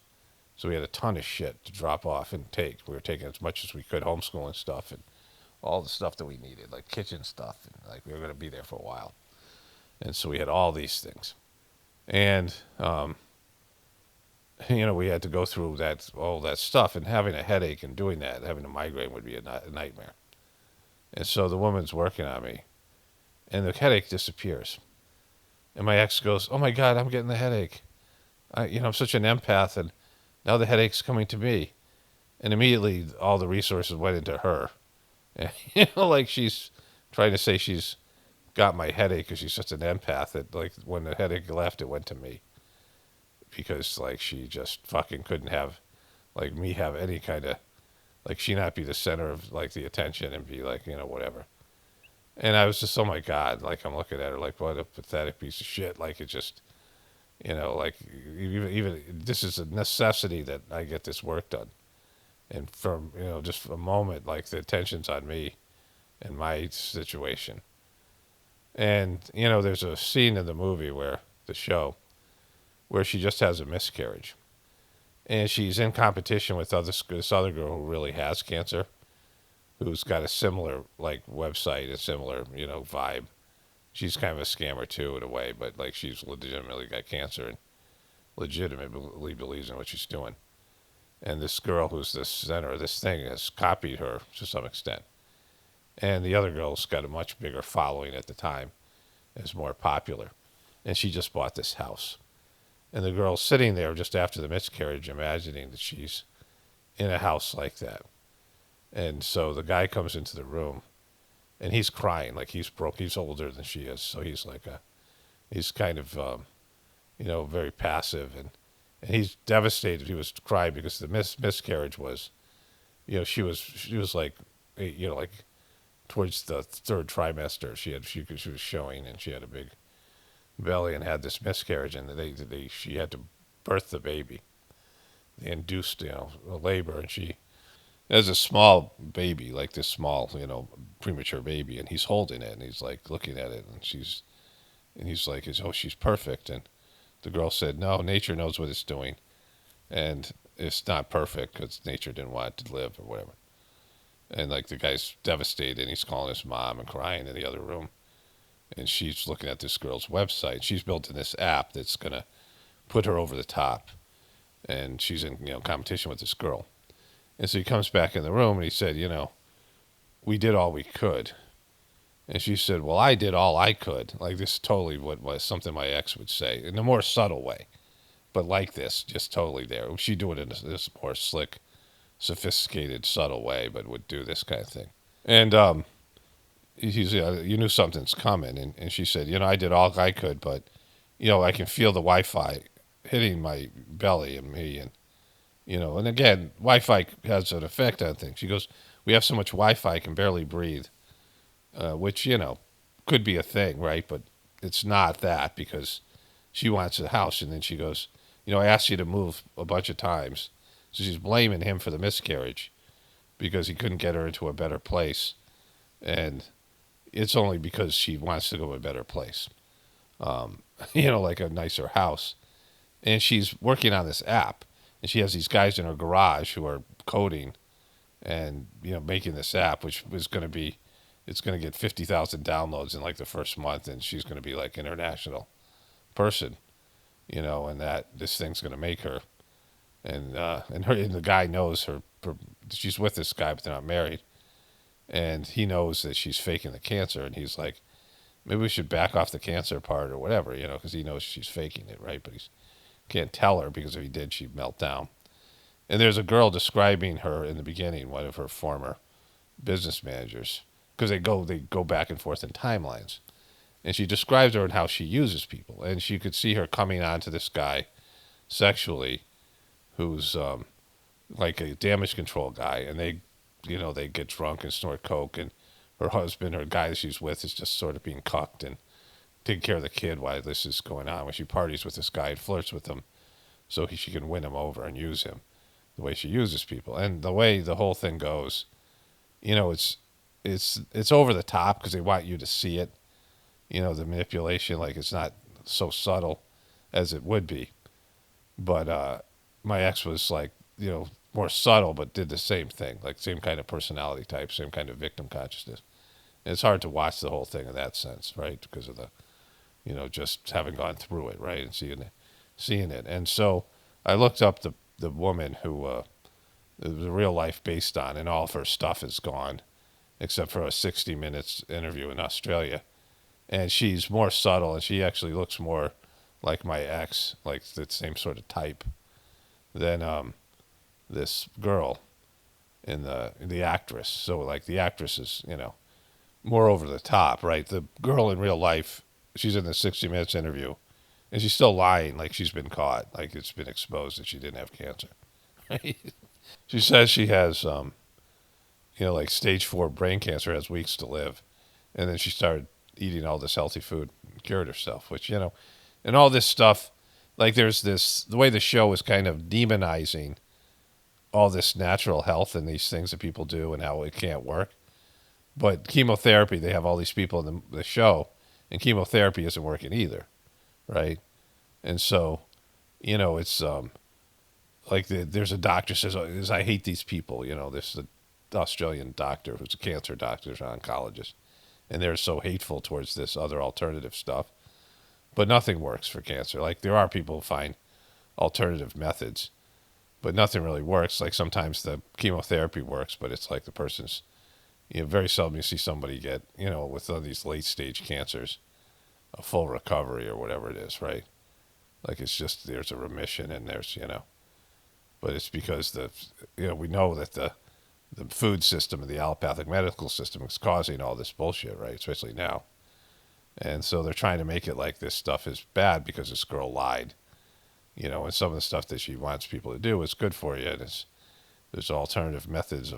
So we had a ton of shit to drop off and take. We were taking as much as we could, homeschooling stuff and all the stuff that we needed, like kitchen stuff. And like we were going to be there for a while. And so we had all these things. And, we had to go through all that stuff. And having a headache and doing that, having a migraine would be a nightmare. And so the woman's working on me. And the headache disappears. And my ex goes, "Oh, my God, I'm getting the headache. I'm such an empath, and now the headache's coming to me." And immediately all the resources went into her. And, like she's trying to say she's got my headache because she's such an empath that, like, when the headache left, it went to me. Because, like, she just fucking couldn't have, like, me have any kind of, like, she not be the center of, like, the attention and be, like, whatever. And I was just, oh, my God, like, I'm looking at her like, what a pathetic piece of shit. Like, it just, like, even this is a necessity that I get this work done. And from, just for a moment, like, the attention's on me and my situation. And, there's a scene in the movie the show, where she just has a miscarriage. And she's in competition with this other girl who really has cancer, who's got a similar, like, website, a similar, vibe. She's kind of a scammer, too, in a way, but, like, she's legitimately got cancer and legitimately believes in what she's doing. And this girl who's the center of this thing has copied her to some extent. And the other girl's got a much bigger following at the time, is more popular. And she just bought this house. And the girl's sitting there just after the miscarriage, imagining that she's in a house like that. And so the guy comes into the room, and he's crying, like he's broke. He's older than she is, so he's like he's kind of, very passive, and he's devastated. He was crying because the miscarriage was, she was like, like towards the 3rd trimester. She was showing, and she had a big belly and had this miscarriage, and she had to birth the baby. They induced, labor, and she has a small baby, like this small, premature baby, and he's holding it, and he's like looking at it, and he's like, "Oh, she's perfect." And the girl said, "No, nature knows what it's doing, and it's not perfect because nature didn't want it to live or whatever." And like the guy's devastated, and he's calling his mom and crying in the other room. And she's looking at this girl's website. She's built in this app that's going to put her over the top. And she's in, competition with this girl. And so he comes back in the room and he said, "We did all we could." And she said, well, I did all I could. Like, this is totally what was something my ex would say in a more subtle way. But like this, just totally there. She'd do it in this more slick, sophisticated, subtle way, but would do this kind of thing. And he's, you knew something's coming. And she said, I did all I could, but, I can feel the Wi-Fi hitting my belly and me. And again, Wi-Fi has an effect on things. She goes, we have so much Wi-Fi, I can barely breathe, which, could be a thing, right? But it's not that, because she wants a house. And then she goes, I asked you to move a bunch of times. So she's blaming him for the miscarriage because he couldn't get her into a better place. And it's only because she wants to go to a better place, like a nicer house. And she's working on this app. And she has these guys in her garage who are coding and, making this app, which was going to be, it's going to get 50,000 downloads in like the first month. And she's going to be like international person, and that this thing's going to make her. And the guy knows her. She's with this guy, but they're not married. And he knows that she's faking the cancer. And he's like, maybe we should back off the cancer part or whatever, because he knows she's faking it, right? But he can't tell her, because if he did, she'd melt down. And there's a girl describing her in the beginning, one of her former business managers, because they go back and forth in timelines. And she describes her and how she uses people. And she could see her coming on to this guy sexually who's like a damage control guy. And they get drunk and snort coke. And her husband, or guy that she's with, is just sort of being cucked and taking care of the kid while this is going on. When she parties with this guy and flirts with him so she can win him over and use him, the way she uses people. And the way the whole thing goes, it's over the top because they want you to see it. The manipulation, like, it's not so subtle as it would be. But my ex was like, more subtle, but did the same thing, like same kind of personality type, same kind of victim consciousness. And it's hard to watch the whole thing in that sense, right? Because of the, just having gone through it, right? And seeing it. And so I looked up the woman who it was a real life based on, and all of her stuff is gone, except for a 60 minutes interview in Australia. And she's more subtle, and she actually looks more like my ex, like the same sort of type, than this girl in the actress. So like the actress is, more over the top, right? The girl in real life, she's in the 60 minutes interview, and she's still lying, like she's been caught, like it's been exposed that she didn't have cancer. She says she has, like stage 4 brain cancer, has weeks to live, and then she started eating all this healthy food, cured herself, which, and all this stuff, like there's this, the way the show is kind of demonizing all this natural health and these things that people do and how it can't work. But chemotherapy, they have all these people in the show, and chemotherapy isn't working either, right? And so, it's like there's a doctor says, I hate these people, this is an Australian doctor who's a cancer doctor, an oncologist, and they're so hateful towards this other alternative stuff. But nothing works for cancer. Like, there are people who find alternative methods, but nothing really works. Like, sometimes the chemotherapy works, but it's like the person's, very seldom you see somebody get, with all these late stage cancers, a full recovery or whatever it is, right? Like, it's just, there's a remission and there's, but it's because we know that the food system and the allopathic medical system is causing all this bullshit, right? Especially now. And so they're trying to make it like this stuff is bad because this girl lied, and some of the stuff that she wants people to do is good for you. And there's alternative methodologies.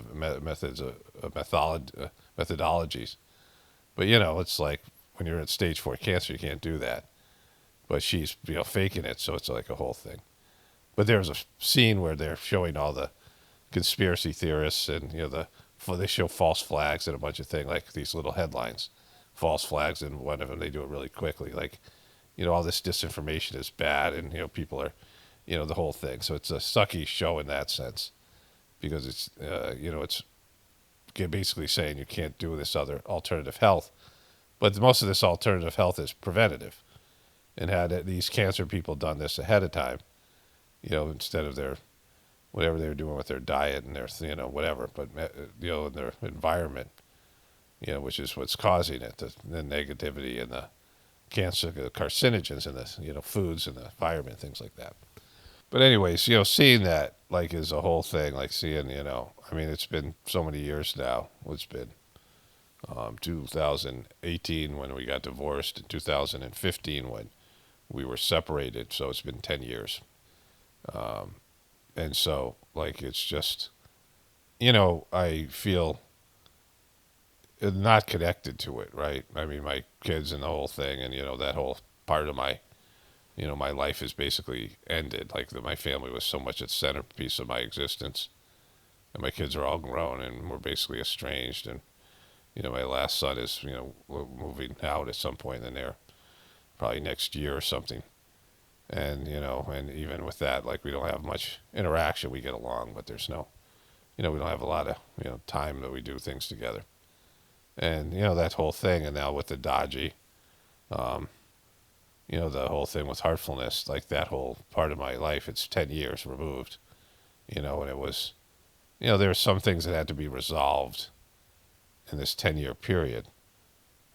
But, it's like when you're at stage 4 cancer, you can't do that. But she's, faking it. So it's like a whole thing. But there's a scene where they're showing all the conspiracy theorists and, they show false flags and a bunch of things, like these little headlines. False flags, and one of them, they do it really quickly. Like, all this disinformation is bad, and, people are, the whole thing. So it's a sucky show in that sense, because it's, it's basically saying you can't do this other alternative health. But most of this alternative health is preventative. And had these cancer people done this ahead of time, instead of their, whatever they were doing with their diet and their, whatever, but, in their environment, which is what's causing it, the negativity and the cancer, the carcinogens in the, foods and the environment, things like that. But anyways, seeing that like is a whole thing, like seeing, I mean, it's been so many years now. It's been 2018 when we got divorced, and 2015 when we were separated. So it's been 10 years. And so, like, it's just, I feel not connected to it, right? I mean, my kids and the whole thing, and, that whole part of my, my life is basically ended. Like, my family was so much at centerpiece of my existence. And my kids are all grown, and we're basically estranged. And, my last son is, moving out at some point in there, probably next year or something. And, and even with that, like, we don't have much interaction. We get along, but there's no, we don't have a lot of, time that we do things together. And, that whole thing. And now with the dodgy, the whole thing with heartfulness, like that whole part of my life, it's 10 years removed, and it was, there were some things that had to be resolved in this 10-year period.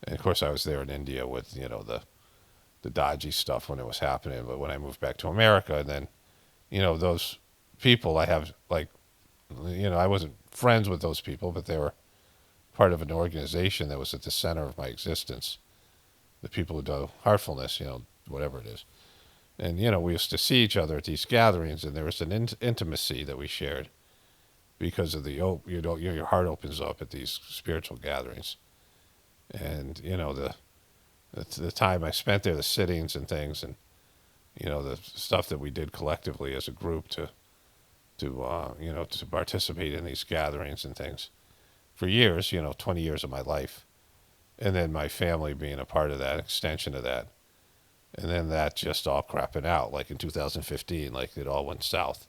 And of course I was there in India with, the dodgy stuff when it was happening. But when I moved back to America, and then, those people I have, like, I wasn't friends with those people, but they were part of an organization that was at the center of my existence. The people who do heartfulness, whatever it is. And, we used to see each other at these gatherings, and there was an intimacy that we shared because of your heart opens up at these spiritual gatherings. And, the time I spent there, the sittings and things, and, the stuff that we did collectively as a group to participate in these gatherings and things for years, 20 years of my life. And then my family being a part of that, extension of that. And then that just all crapping out, like in 2015, like it all went south.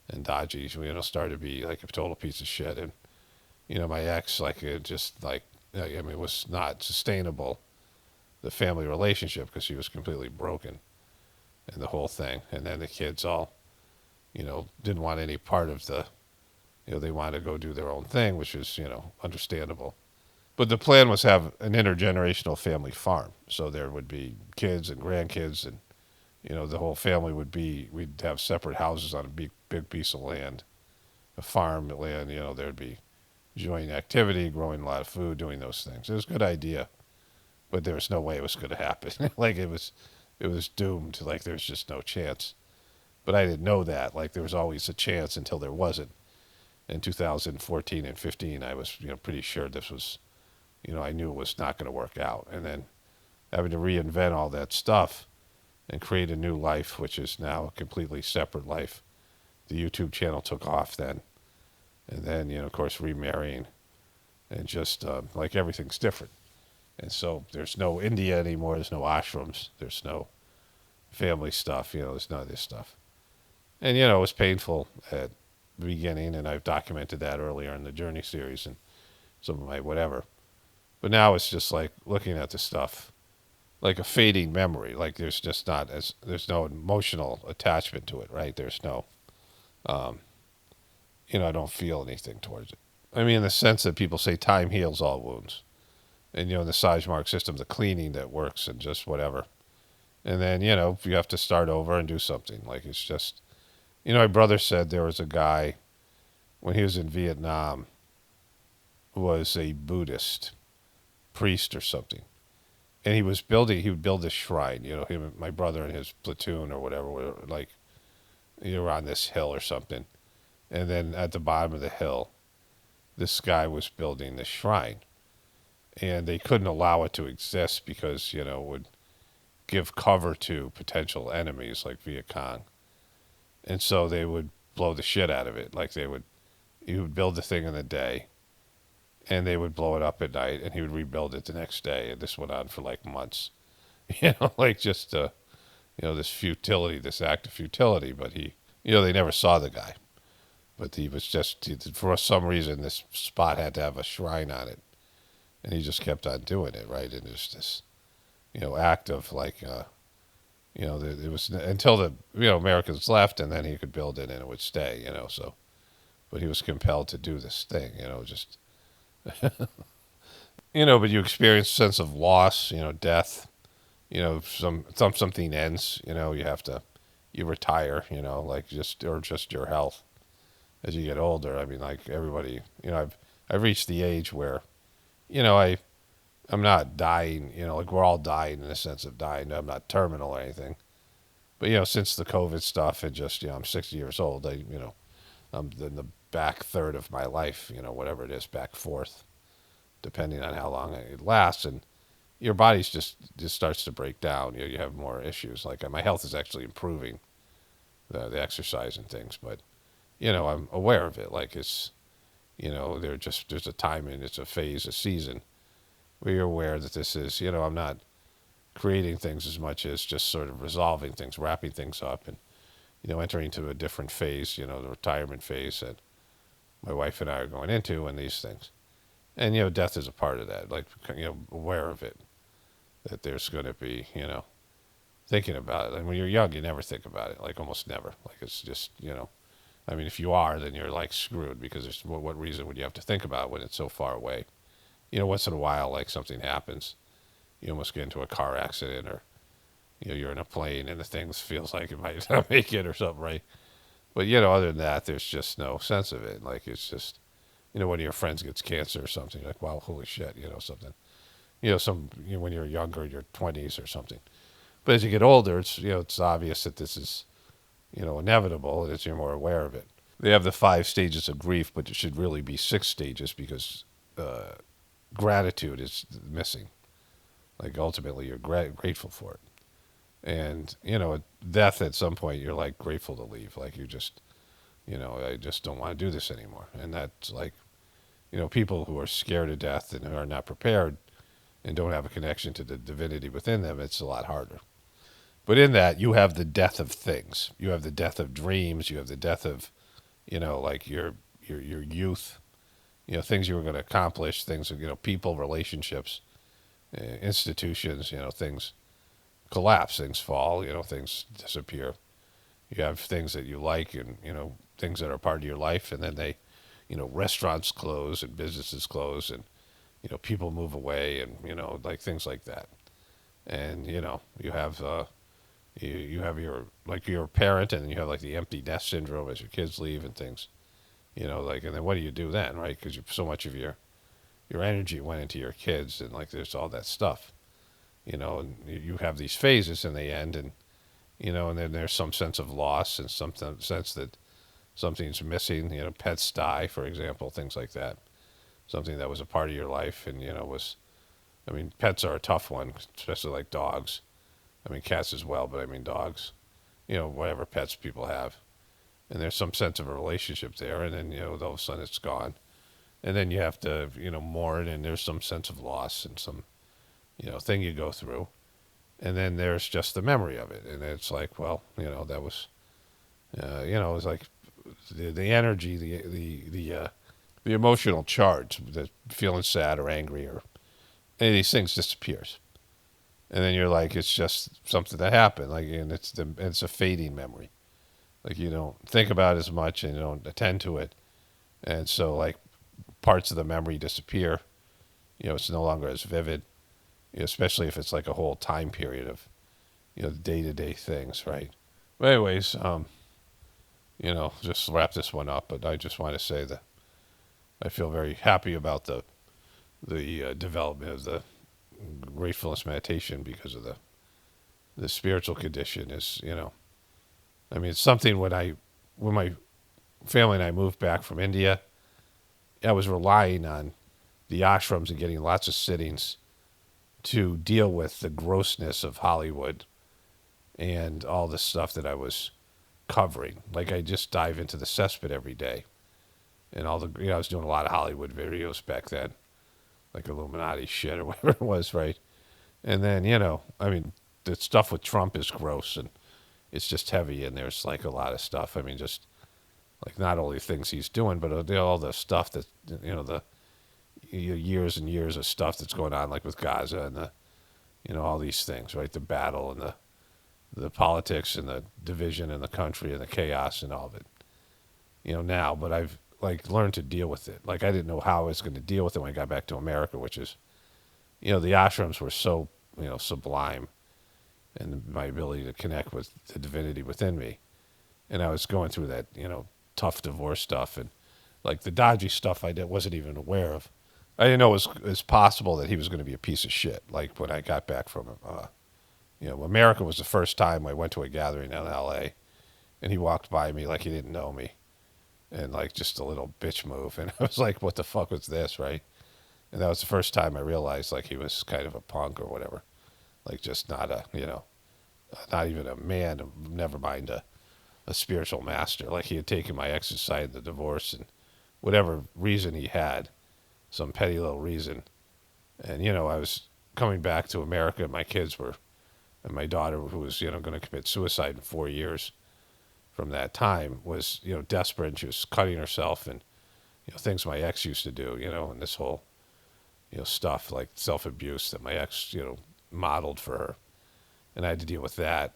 And dodgy, started to be like a total piece of shit. And, my ex, like, it just, like, I mean, it was not sustainable, the family relationship, because she was completely broken and the whole thing. And then the kids all, didn't want any part of the, they wanted to go do their own thing, which is, understandable. But the plan was to have an intergenerational family farm. So there would be kids and grandkids, and, the whole family we'd have separate houses on a big piece of land, a farm land, there'd be joint activity, growing a lot of food, doing those things. It was a good idea, but there was no way it was going to happen. Like, it was doomed. Like, there's just no chance. But I didn't know that. Like, there was always a chance until there wasn't. In 2014 and 15, I was, pretty sure this was, I knew it was not going to work out. And then having to reinvent all that stuff and create a new life, which is now a completely separate life. The YouTube channel took off then. And then, of course, remarrying, and just like everything's different. And so there's no India anymore. There's no ashrams. There's no family stuff. There's none of this stuff. And, it was painful at the beginning, and I've documented that earlier in the Journey series and some of my whatever. But now it's just like looking at the stuff like a fading memory. Like, there's just not there's no emotional attachment to it, right? There's no, I don't feel anything towards it. I mean, in the sense that people say time heals all wounds. And, in the Sajmark system, the cleaning that works and just whatever. And then, you have to start over and do something. Like, it's just, my brother said there was a guy when he was in Vietnam who was a Buddhist priest or something. And he would build this shrine, him, my brother and his platoon or whatever, were like, you're on this hill or something. And then at the bottom of the hill, this guy was building this shrine. And they couldn't allow it to exist because, it would give cover to potential enemies like Viet Cong. And so they would blow the shit out of it. Like, he would build the thing in the day, and they would blow it up at night, and he would rebuild it the next day. And this went on for like months, like just, this futility, this act of futility. But they never saw the guy. But he was just, for some reason, this spot had to have a shrine on it. And he just kept on doing it, right? And it's this, act of like, it was until the, Americans left, and then he could build it and it would stay, so. But he was compelled to do this thing, just. but you experience a sense of loss, death. Something ends. You have to, you retire. Like just your health as you get older. I mean, like everybody. I've reached the age where, I'm not dying. Like we're all dying in the sense of dying. I'm not terminal or anything. But since the COVID stuff, and just I'm 60 years old. I'm in the back third of my life. Whatever it is, back fourth, depending on how long it lasts, and your body's just starts to break down. You have more issues. Like my health is actually improving, the exercise and things, but I'm aware of it. Like it's there's a time and it's a phase, a season where you're aware that this is I'm not creating things as much as just sort of resolving things, wrapping things up, and entering into a different phase. The retirement phase that my wife and I are going into, and these things, and death is a part of that. Like aware of it, that there's going to be thinking about it. And when you're young, you never think about it, like almost never. Like it's just I mean, if you are, then you're like screwed, because there's what reason would you have to think about it when it's so far away? Once in a while, like something happens, you almost get into a car accident, or you're in a plane and the thing feels like it might not make it or something, right? But other than that, there's just no sense of it. Like it's just one of your friends gets cancer or something, you're like, wow, holy shit, something. When you're younger, in your 20s or something. But as you get older, it's obvious that this is inevitable, and you're more aware of it. They have the 5 stages of grief, but it should really be 6 stages, because gratitude is missing. Like ultimately, you're grateful for it, and death at some point you're like grateful to leave. Like you just, I just don't want to do this anymore, and that's like, people who are scared of death and who are not prepared and don't have a connection to the divinity within them. It's a lot harder. But in that, you have the death of things. You have the death of dreams. You have the death of, like your youth. Things you were going to accomplish. Things, people, relationships, institutions. Things collapse. Things fall. Things disappear. You have things that you like, and things that are part of your life, and then they, restaurants close and businesses close, and people move away, and like things like that. And you have. You have your parent, and then you have like the empty nest syndrome as your kids leave and things, like, and then what do you do then, right? Because so much of your energy went into your kids, and like there's all that stuff, and you have these phases in the end, and and then there's some sense of loss and some sense that something's missing. Pets die, for example, things like that. Something that was a part of your life, and I mean, pets are a tough one, especially like dogs. I mean, cats as well, but I mean dogs, whatever pets people have. And there's some sense of a relationship there, and then, all of a sudden it's gone. And then you have to, mourn, and there's some sense of loss and some, thing you go through. And then there's just the memory of it. And it's like, well, that was, it was like the energy, the emotional charge, the feeling sad or angry or any of these things disappears. And then you're like, it's just something that happened, like, and it's a fading memory. Like you don't think about it as much, and you don't attend to it, and so like parts of the memory disappear. It's no longer as vivid, especially if it's like a whole time period of, day-to-day things, right? But anyways, just wrap this one up. But I just want to say that I feel very happy about the development of the gratefulness meditation, because of the spiritual condition is, I mean, it's something when my family and I moved back from India, I was relying on the ashrams and getting lots of sittings to deal with the grossness of Hollywood and all the stuff that I was covering. Like I just dive into the cesspit every day, and all the, I was doing a lot of Hollywood videos back then, like Illuminati shit or whatever it was, right? And then, I mean, the stuff with Trump is gross, and it's just heavy, and there's like a lot of stuff. I mean, just like not only things he's doing, but all the stuff that, the years and years of stuff that's going on, like with Gaza and the, all these things, right? The battle and the politics and the division in the country and the chaos and all of it, now, but I've like learned to deal with it. Like I didn't know how I was going to deal with it when I got back to America, which is you know, the ashrams were so, you know, sublime, and my ability to connect with the divinity within me. And I was going through that, you know, tough divorce stuff, and like the dodgy stuff wasn't even aware of. I didn't know it was possible that he was going to be a piece of shit. Like when I got back from, you know, America was the first time I went to a gathering in L.A. and he walked by me like he didn't know me, and like just a little bitch move, and I was like, what the fuck was this, right? And that was the first time I realized like he was kind of a punk or whatever, like just not a, you know, not even a man, never mind a spiritual master. Like he had taken my ex's side in the divorce, and whatever reason he had, some petty little reason. And, you know, I was coming back to America, and my kids were, and my daughter, who was, you know, going to commit suicide in 4 years from that time, was, you know, desperate, and she was cutting herself, and, you know, things my ex used to do, you know, and this whole, you know, stuff like self-abuse that my ex, you know, modeled for her. And I had to deal with that.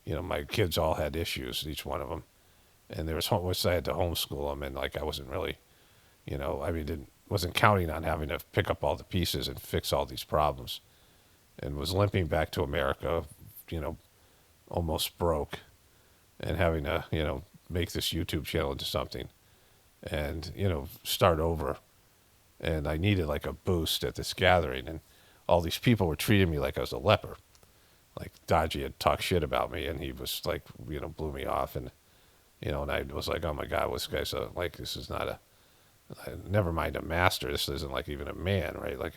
You know, my kids all had issues, each one of them. And there was which I had to homeschool them, and like I wasn't really, you know, I mean, wasn't counting on having to pick up all the pieces and fix all these problems, and was limping back to America, you know, almost broke, and having to, you know, make this YouTube channel into something, and, you know, start over. And I needed like a boost at this gathering, and all these people were treating me like I was a leper. Like Dodgy had talked shit about me, and he was like, you know, blew me off, and, you know, and I was like, oh my God, this guy's like, this is not never mind a master. This isn't like even a man, right? Like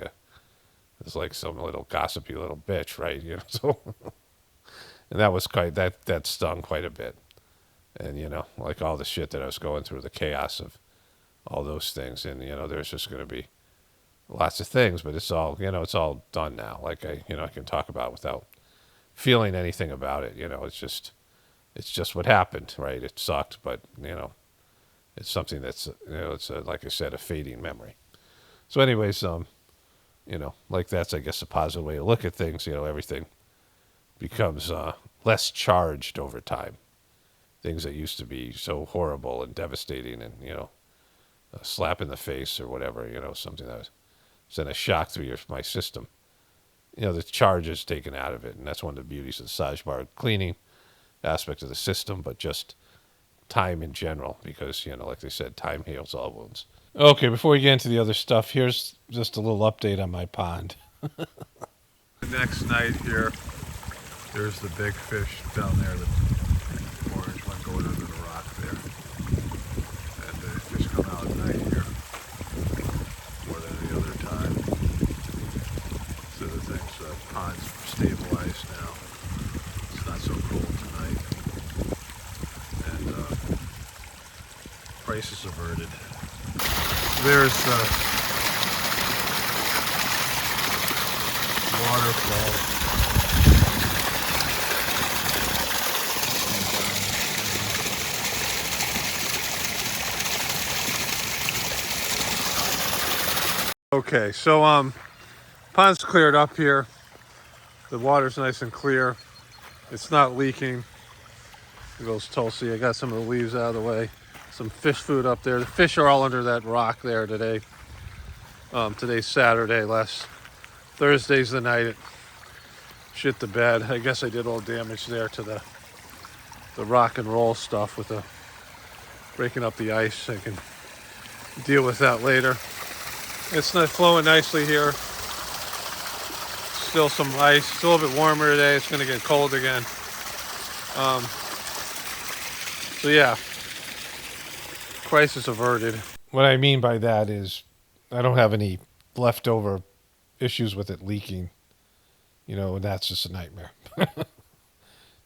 it's like some little gossipy little bitch, right? You know, so, and that was that stung quite a bit. And, you know, like all the shit that I was going through, the chaos of all those things. And, you know, there's just going to be lots of things, but it's all, you know, it's all done now. Like you know, I can talk about without feeling anything about it. You know, it's just what happened, right? It sucked, but, you know, it's something that's, you know, it's like I said, a fading memory. So anyways, you know, like that's, I guess, a positive way to look at things. You know, everything becomes less charged over time. Things that used to be so horrible and devastating, and, you know, a slap in the face or whatever, you know, something that sent a shock through my system. You know, the charge is taken out of it, and that's one of the beauties of the Saj bar cleaning aspect of the system, but just time in general, because, you know, like they said, time heals all wounds. Okay, before we get into the other stuff, here's just a little update on my pond. The next night here, there's the big fish down there, the orange one going under the rock there. And the fish come out at night here more than any other time. So the pond's stabilized now. It's not so cold tonight. And crisis averted. There's the waterfall. Okay, so pond's cleared up here. The water's nice and clear. It's not leaking. There goes Tulsi. I got some of the leaves out of the way. Some fish food up there. The fish are all under that rock there today. Today's Saturday. Last Thursday's the night it shit the bed. I guess I did all damage there to the rock and roll stuff with the breaking up the ice. I can deal with that later. It's not flowing nicely here. Still some ice. It's a little bit warmer today. It's going to get cold again. So yeah, crisis averted. What I mean by that is I don't have any leftover issues with it leaking, you know, and that's just a nightmare.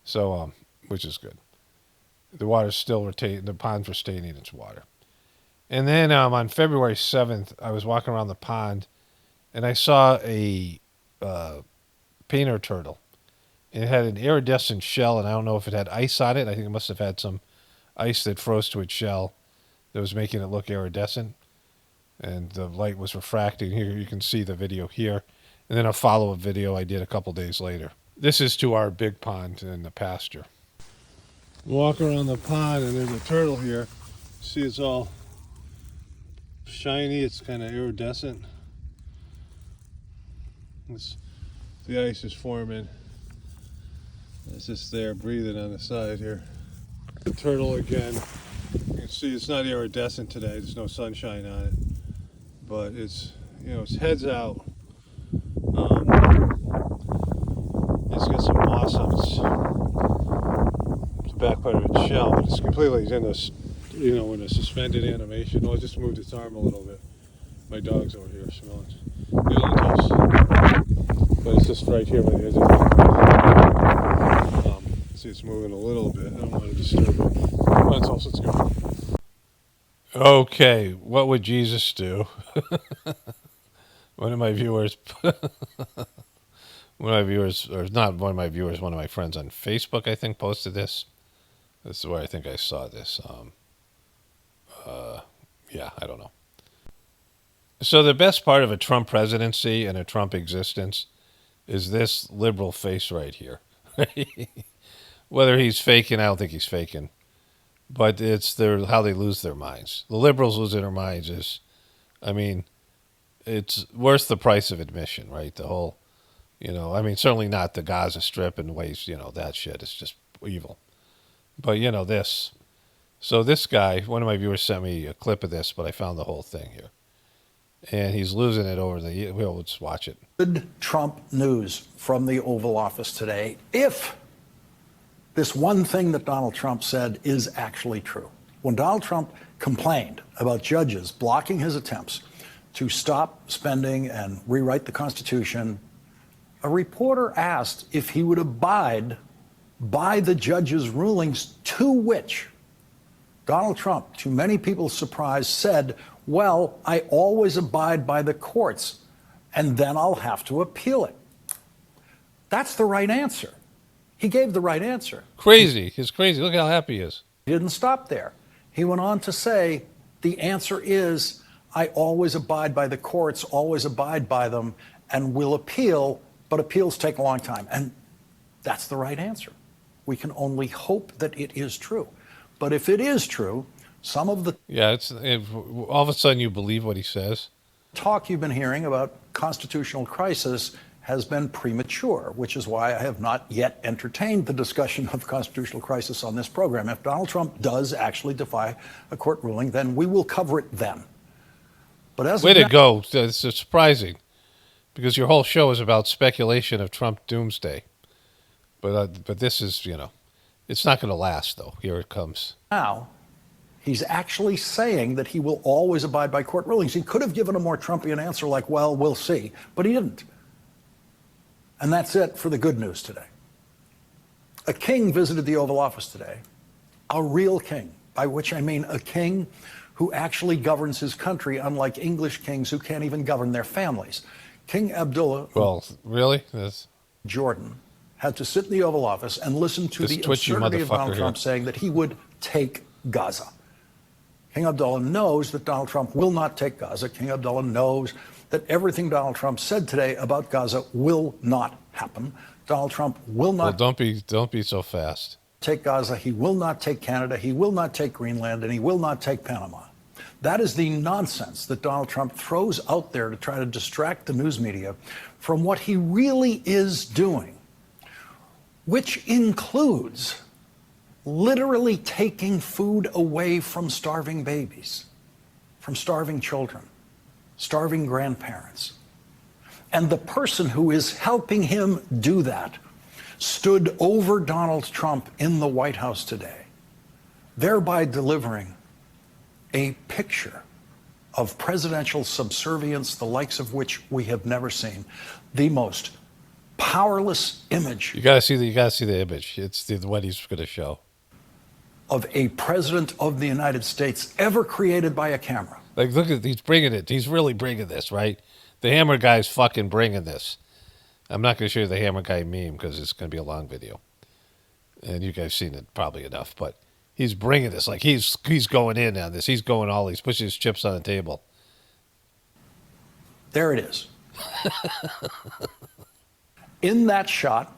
So, which is good. The water's still retaining, the pond's retaining its water. And then on February 7th, I was walking around the pond, and I saw a painter turtle. It had an iridescent shell, and I don't know if it had ice on it. I think it must have had some ice that froze to its shell that was making it look iridescent. And the light was refracting. Here you can see the video here. And then a follow-up video I did a couple days later. This is to our big pond in the pasture. Walk around the pond, and there's a turtle here. See, it's all shiny. It's kind of iridescent. The ice is forming. It's just there breathing on the side here. The turtle again. You can see it's not iridescent today. There's no sunshine on it, but it's its head's out. It's got some moss on the back part of its shell, but it's completely in a suspended animation. Oh, I just moved its arm a little bit. My dog's over here smelling. But it's just right here by the edge of it. See, it's moving a little bit. I don't want to disturb it. Let's go. Okay, what would Jesus do? One of my viewers, or not one of my viewers, one of my friends on Facebook, I think, posted this. This is where I think I saw this. Yeah, I don't know. So the best part of a Trump presidency and a Trump existence is this liberal face right here. Whether he's faking, I don't think he's faking. But it's how they lose their minds. The liberals losing their minds is, it's worth the price of admission, right? The whole, certainly not the Gaza Strip and ways, that shit is just evil. But, this. So this guy, one of my viewers sent me a clip of this, but I found the whole thing here. And he's losing it over let's watch it. Good Trump news from the Oval Office today, if this one thing that Donald Trump said is actually true. When Donald Trump complained about judges blocking his attempts to stop spending and rewrite the Constitution, a reporter asked if he would abide by the judge's rulings, to which Donald Trump, to many people's surprise, said, well, I always abide by the courts, and then I'll have to appeal it. That's the right answer. He gave the right answer. Crazy. He's crazy. Look how happy he is. He didn't stop there. He went on to say, the answer is, I always abide by the courts, always abide by them, and will appeal, but appeals take a long time. And that's the right answer. We can only hope that it is true. But if it is true, some of the all of a sudden you believe what he says. Talk you've been hearing about constitutional crisis has been premature, which is why I have not yet entertained the discussion of constitutional crisis on this program. If Donald Trump does actually defy a court ruling, then we will cover it then. But as way to go! It's surprising, because your whole show is about speculation of Trump doomsday. But this is, it's not going to last, though. Here it comes. Now, he's actually saying that he will always abide by court rulings. He could have given a more Trumpian answer like, well, we'll see, but he didn't. And that's it for the good news today. A king visited the Oval Office today, a real king, by which I mean a king who actually governs his country, unlike English kings who can't even govern their families. King Abdullah, well, really? Jordan, had to sit in the Oval Office and listen to the absurdity of Donald Trump saying that he would take Gaza. King Abdullah knows that Donald Trump will not take Gaza. King Abdullah knows that everything Donald Trump said today about Gaza will not happen. Donald Trump will not. Well, don't be so fast. Take Gaza. He will not take Canada. He will not take Greenland, and he will not take Panama. That is the nonsense that Donald Trump throws out there to try to distract the news media from what he really is doing, which includes literally taking food away from starving babies, from starving children, starving grandparents. And the person who is helping him do that stood over Donald Trump in the White House today, thereby delivering a picture of presidential subservience, the likes of which we have never seen. The most powerless image. You gotta see the image. It's what he's going to show of a president of the United States ever created by a camera. Like, look at, he's bringing it. He's really bringing this, right? The Hammer guy's fucking bringing this. I'm not going to show you the Hammer guy meme because it's going to be a long video, and you guys seen it probably enough. But he's bringing this, like he's going in on this. He's pushing his chips on the table. There it is. In that shot,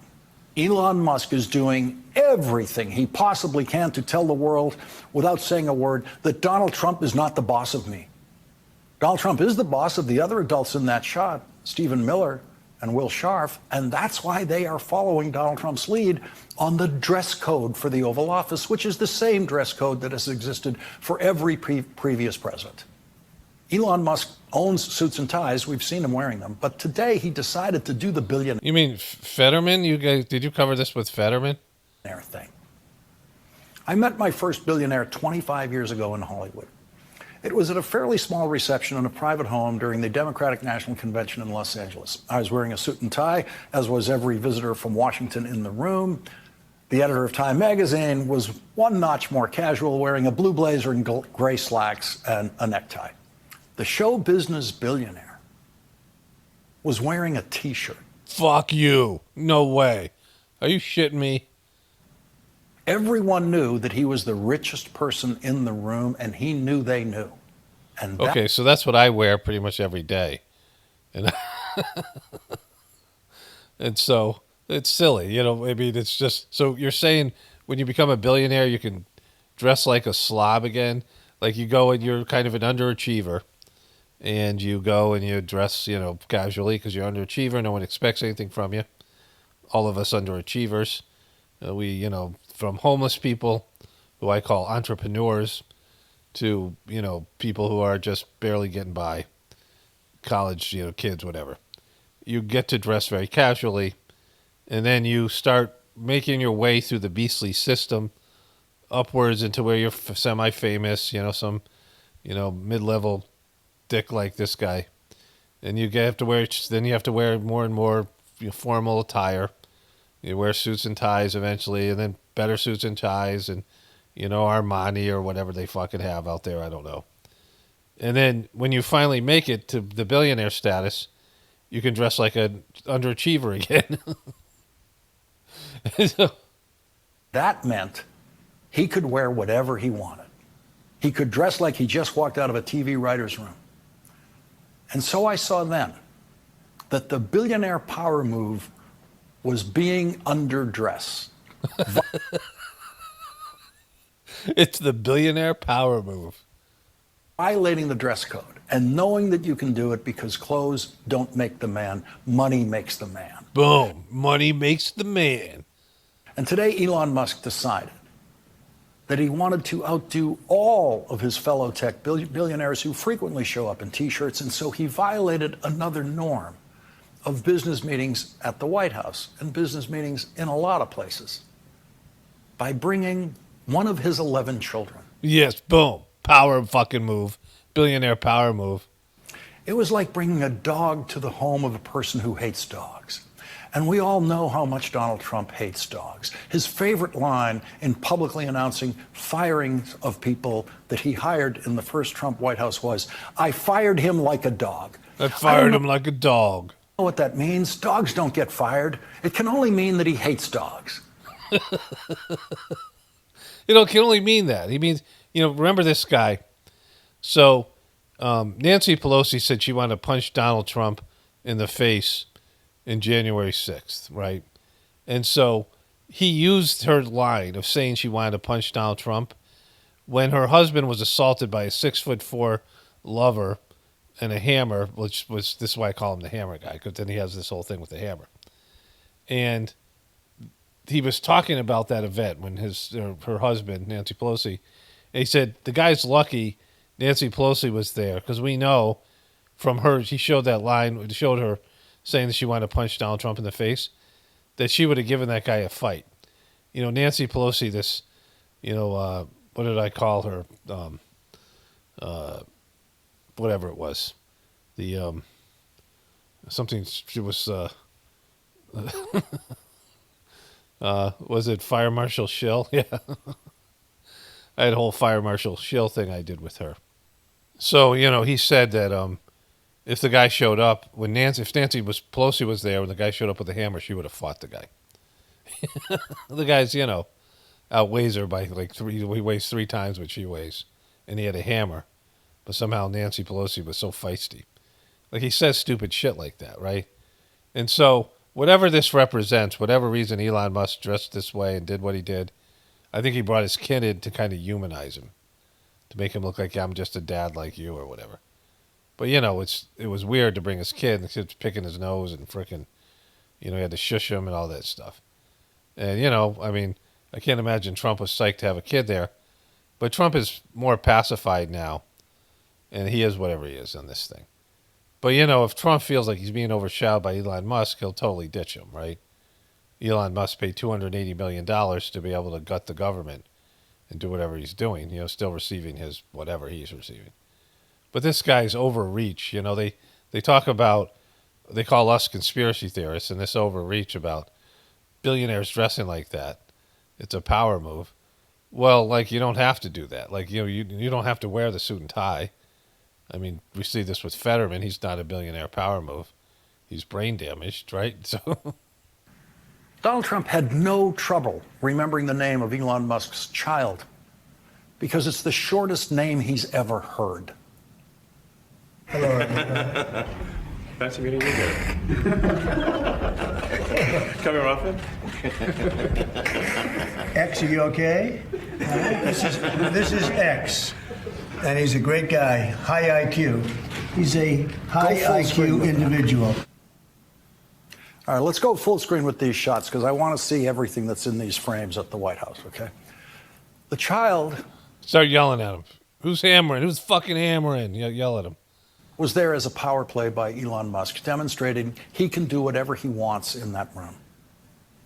Elon Musk is doing everything he possibly can to tell the world, without saying a word, that Donald Trump is not the boss of me. Donald Trump is the boss of the other adults in that shot, Stephen Miller and Will Scharf, and that's why they are following Donald Trump's lead on the dress code for the Oval Office, which is the same dress code that has existed for every previous president. Elon Musk owns suits and ties. We've seen him wearing them. But today he decided to do the billionaire You mean Fetterman? You guys, did you cover this with Fetterman? thing. I met my first billionaire 25 years ago in Hollywood. It was at a fairly small reception in a private home during the Democratic National Convention in Los Angeles. I was wearing a suit and tie, as was every visitor from Washington in the room. The editor of Time magazine was one notch more casual, wearing a blue blazer and gray slacks and a necktie. The show business billionaire was wearing a T-shirt. Fuck you. No way. Are you shitting me? Everyone knew that he was the richest person in the room, and he knew they knew. And that, Okay, so that's what I wear pretty much every day. And and so it's silly, you know. I mean, it's just, so you're saying when you become a billionaire, you can dress like a slob again? Like you go and you're kind of an underachiever, and you go and you dress, you know, casually because you're underachiever. No one expects anything from you. All of us underachievers. We, you know, from homeless people who I call entrepreneurs to, you know, people who are just barely getting by, college, you know, kids, whatever. You get to dress very casually, and then you start making your way through the beastly system upwards into where you're semi-famous, you know, some, you know, mid-level dick like this guy. And you have to wear, then you have to wear more and more formal attire. You wear suits and ties eventually, and then better suits and ties, and, you know, Armani or whatever they fucking have out there. I don't know. And then when you finally make it to the billionaire status, you can dress like an underachiever again. So, that meant he could wear whatever he wanted. He could dress like he just walked out of a TV writer's room. And so I saw then that the billionaire power move was being underdressed. it's the billionaire power move. Violating the dress code and knowing that you can do it because clothes don't make the man, money makes the man. Boom. Money makes the man. And today Elon Musk decided that he wanted to outdo all of his fellow tech billionaires who frequently show up in T-shirts, and so he violated another norm of business meetings at the White House and business meetings in a lot of places by bringing one of his 11 children. Yes, boom. Power fucking move. Billionaire power move. It was like bringing a dog to the home of a person who hates dogs. And we all know how much Donald Trump hates dogs. His favorite line in publicly announcing firings of people that he hired in the first Trump White House was, "I fired him like a dog." I fired him like a dog. Know what that means? Dogs don't get fired. It can only mean that he hates dogs. You know, it can only mean that. He means, you know, remember this guy. So Nancy Pelosi said she wanted to punch Donald Trump in the face in January 6th, right? And so he used her line of saying she wanted to punch Donald Trump when her husband was assaulted by a 6'4" lover and a hammer, which was, this is why I call him the hammer guy, because then he has this whole thing with the hammer. And he was talking about that event when her husband, Nancy Pelosi, and he said, the guy's lucky Nancy Pelosi was there, because we know from her, he showed that line, showed her saying that she wanted to punch Donald Trump in the face, that she would have given that guy a fight. You know, Nancy Pelosi, this, you know, what did I call her? Whatever it was. The, something, she was, was it Fire Marshal Shill? Yeah. I had a whole Fire Marshal Shill thing I did with her. So, you know, he said that if the guy showed up, if Pelosi was there, when the guy showed up with a hammer, she would have fought the guy. The guy's, you know, outweighs her by like he weighs 3 times what she weighs. And he had a hammer. But somehow Nancy Pelosi was so feisty. Like, he says stupid shit like that, right? And so, whatever this represents, whatever reason Elon Musk dressed this way and did what he did, I think he brought his kid in to kind of humanize him. To make him look like, yeah, I'm just a dad like you or whatever. But, you know, it was weird to bring his kid, and the kid's picking his nose and frickin', You know, he had to shush him and all that stuff. And, you know, I mean, I can't imagine Trump was psyched to have a kid there. But Trump is more pacified now. And he is whatever he is on this thing. But, you know, if Trump feels like he's being overshadowed by Elon Musk, he'll totally ditch him, right? Elon Musk paid $280 million to be able to gut the government and do whatever he's doing, you know, still receiving his whatever he's receiving. But this guy's overreach. You know, they talk about, they call us conspiracy theorists, and this overreach about billionaires dressing like that, it's a power move. Well, like, you don't have to do that. Like, you know, you don't have to wear the suit and tie. I mean, we see this with Fetterman. He's not a billionaire power move. He's brain damaged, right? So Donald Trump had no trouble remembering the name of Elon Musk's child because it's the shortest name he's ever heard. Hello. Nice meeting you again. Coming often? X, are you okay? This is X, and he's a great guy, high IQ. He's a high IQ individual. All right, let's go full screen with these shots because I want to see everything that's in these frames at the White House, okay? The child start yelling at him. Who's hammering? Who's fucking hammering? Yell at him. Was there as a power play by Elon Musk, demonstrating he can do whatever he wants in that room.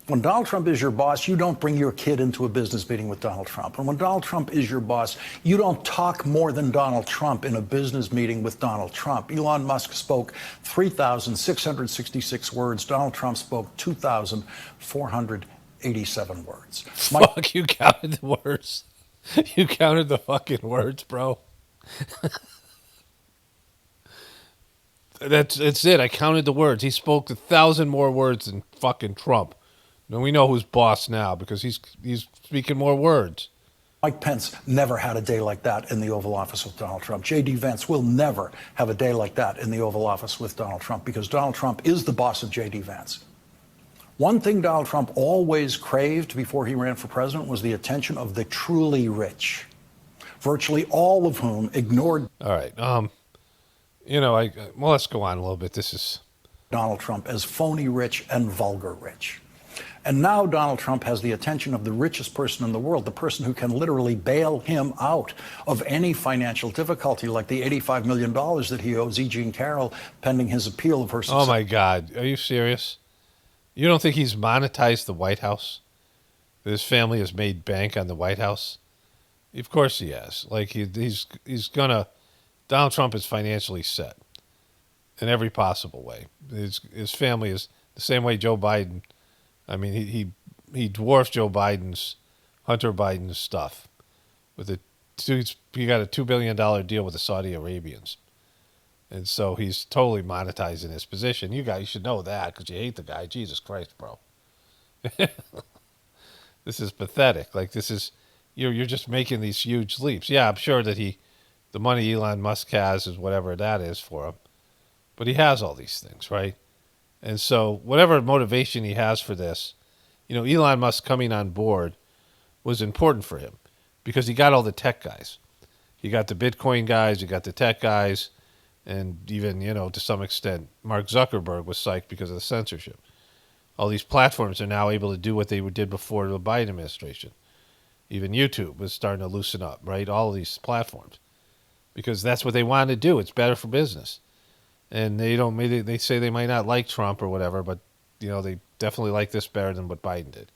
When Donald Trump is your boss, you don't bring your kid into a business meeting with Donald Trump. And when Donald Trump is your boss, you don't talk more than Donald Trump in a business meeting with Donald Trump. Elon Musk spoke 3,666 words. Donald Trump spoke 2,487 words. Fuck, you counted the words. You counted the fucking words, bro. That's it. I counted the words. He spoke 1,000 more words than fucking Trump. And we know who's boss now because he's speaking more words. Mike Pence never had a day like that in the Oval Office with Donald Trump. J.D. Vance will never have a day like that in the Oval Office with Donald Trump because Donald Trump is the boss of J.D. Vance. One thing Donald Trump always craved before he ran for president was the attention of the truly rich, virtually all of whom ignored. All right. You know, well, let's go on a little bit. This is Donald Trump as phony rich and vulgar rich. And now Donald Trump has the attention of the richest person in the world, the person who can literally bail him out of any financial difficulty, like the $85 million that he owes E. Jean Carroll pending his appeal of her success. Oh, my God. Are you serious? You don't think he's monetized the White House? That his family has made bank on the White House? Of course he has. Like, he's going to... Donald Trump is financially set in every possible way. His family is the same way Joe Biden... I mean, he dwarfs Joe Biden's, Hunter Biden's stuff. He got a $2 billion deal with the Saudi Arabians. And so he's totally monetizing his position. You guys should know that because you hate the guy. Jesus Christ, bro. This is pathetic. Like, this is, you're just making these huge leaps. Yeah, I'm sure that the money Elon Musk has is whatever that is for him. But he has all these things, right? And so whatever motivation he has for this, you know, Elon Musk coming on board was important for him because he got all the tech guys. He got the Bitcoin guys, he got the tech guys, and even, you know, to some extent, Mark Zuckerberg was psyched because of the censorship. All these platforms are now able to do what they did before the Biden administration. Even YouTube was starting to loosen up, right? All of these platforms. Because that's what they want to do. It's better for business. And they say they might not like Trump or whatever, but, you know, they definitely like this better than what Biden did.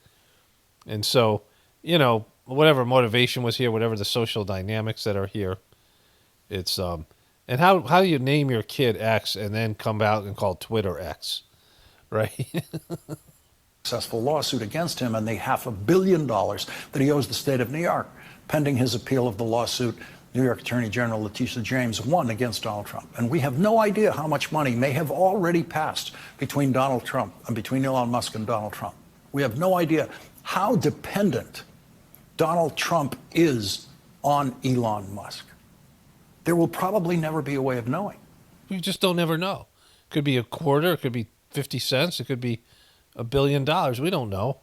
And so, you know, whatever motivation was here, whatever the social dynamics that are here, it's, and how do you name your kid X and then come out and call Twitter X, right? Successful lawsuit against him and the $500 million that he owes the state of New York, pending his appeal of the lawsuit New York Attorney General Letitia James won against Donald Trump. And we have no idea how much money may have already passed between Donald Trump and between Elon Musk and Donald Trump. We have no idea how dependent Donald Trump is on Elon Musk. There will probably never be a way of knowing. We just don't ever know. It could be a quarter, it could be 50 cents, it could be $1 billion. We don't know.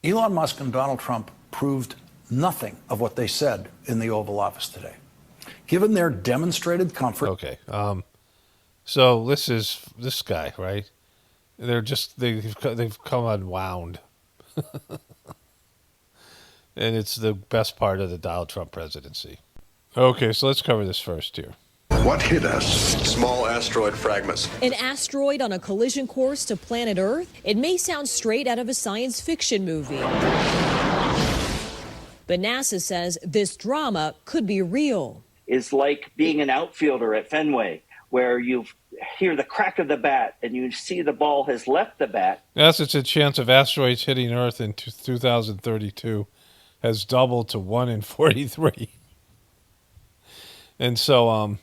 Elon Musk and Donald Trump proved nothing of what they said in the Oval Office today. Given their demonstrated comfort. Okay. So this is this guy, right? they've come unwound. And it's the best part of the Donald Trump presidency. Okay, so let's cover this first here. What hit us? Small asteroid fragments. An asteroid on a collision course to planet Earth? It may sound straight out of a science fiction movie. But NASA says this drama could be real. Is like being an outfielder at Fenway, where you hear the crack of the bat and you see the ball has left the bat. Yes, it's a chance of asteroids hitting Earth in 2032 has doubled to 1 in 43. And so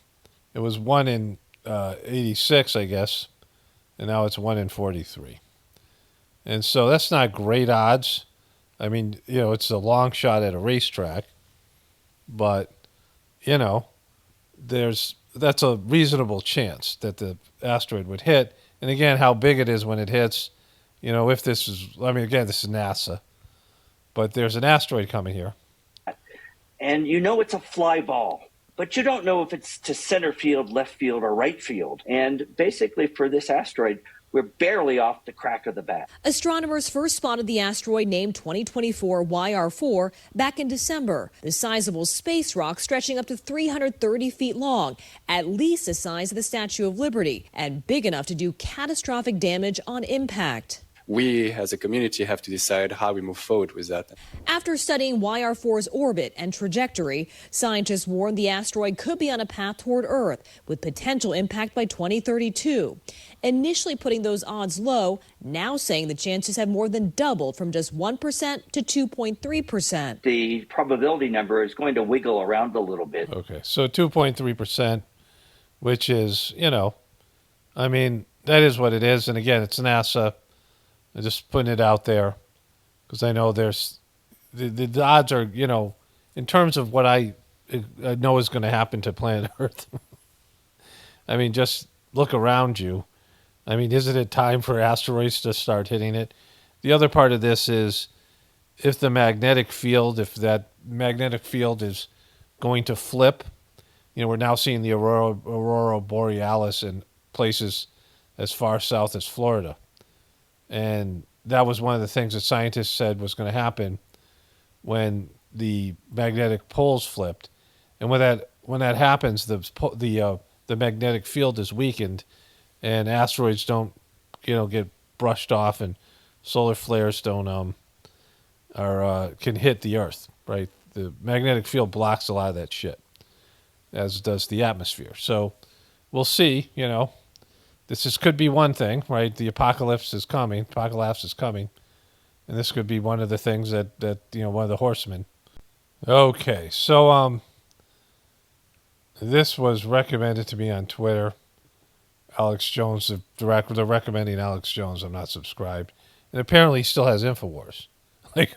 it was 1 in 86, I guess, and now it's 1 in 43. And so that's not great odds. I mean, it's a long shot at a racetrack, but, that's a reasonable chance that the asteroid would hit. And again, how big it is when it hits, if this is, this is NASA, but there's an asteroid coming here. And it's a fly ball, but you don't know if it's to center field, left field, or right field. And basically for this asteroid, we're barely off the crack of the bat. Astronomers first spotted the asteroid named 2024 YR4 back in December. The sizable space rock stretching up to 330 feet long, at least the size of the Statue of Liberty, and big enough to do catastrophic damage on impact. We as a community have to decide how we move forward with that. After studying YR4's orbit and trajectory, scientists warned the asteroid could be on a path toward Earth with potential impact by 2032. Initially putting those odds low, now saying the chances have more than doubled from just 1% to 2.3%. The probability number is going to wiggle around a little bit. Okay, so 2.3%, which is, that is what it is. And again, it's NASA. I'm just putting it out there because I know there's the odds are, in terms of what I know is going to happen to planet Earth. Just look around you. Isn't it time for asteroids to start hitting it? The other part of this is if that magnetic field is going to flip, we're now seeing the aurora borealis in places as far south as Florida. And that was one of the things that scientists said was going to happen when the magnetic poles flipped. And when that happens, the magnetic field is weakened, and asteroids don't get brushed off, and solar flares don't can hit the Earth. Right, the magnetic field blocks a lot of that shit, as does the atmosphere. So we'll see. This could be one thing, right? The apocalypse is coming, and this could be one of the things that one of the horsemen. Okay, so this was recommended to me on Twitter. Alex Jones, they're recommending Alex Jones. I'm not subscribed, and apparently he still has InfoWars. Like,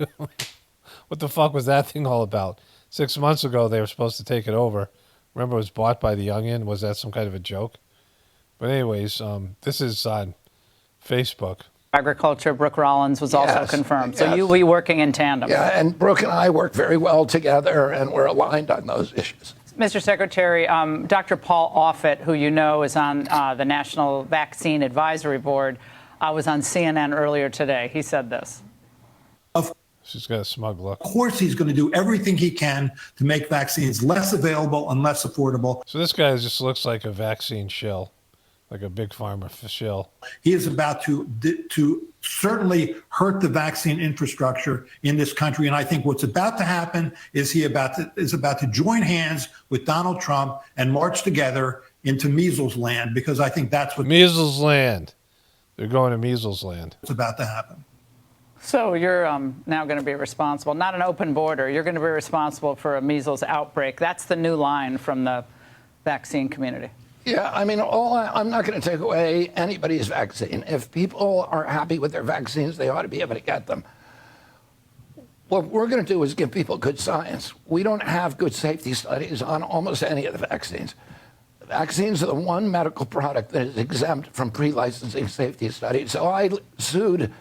what the fuck was that thing all about? 6 months ago they were supposed to take it over. Remember, it was bought by the Onion. Was that some kind of a joke? But anyways, this is on Facebook. Agriculture, Brooke Rollins was also confirmed. So you'll be working in tandem. Yeah, and Brooke and I work very well together, and we're aligned on those issues. Mr. Secretary, Dr. Paul Offit, who you know is on the National Vaccine Advisory Board, was on CNN earlier today. He said this. She's got a smug look. Of course, he's going to do everything he can to make vaccines less available and less affordable. So this guy just looks like a vaccine shill. Like a big pharma shill. He is about to certainly hurt the vaccine infrastructure in this country. And I think what's about to happen is he is about to join hands with Donald Trump and march together into measles land, because I think that's what measles land. They're going to measles land. It's about to happen. So you're now going to be responsible, not an open border. You're going to be responsible for a measles outbreak. That's the new line from the vaccine community. Yeah, I'm not going to take away anybody's vaccine. If people are happy with their vaccines, they ought to be able to get them. What we're going to do is give people good science. We don't have good safety studies on almost any of the vaccines. Vaccines are the one medical product that is exempt from pre-licensing safety studies. So I sued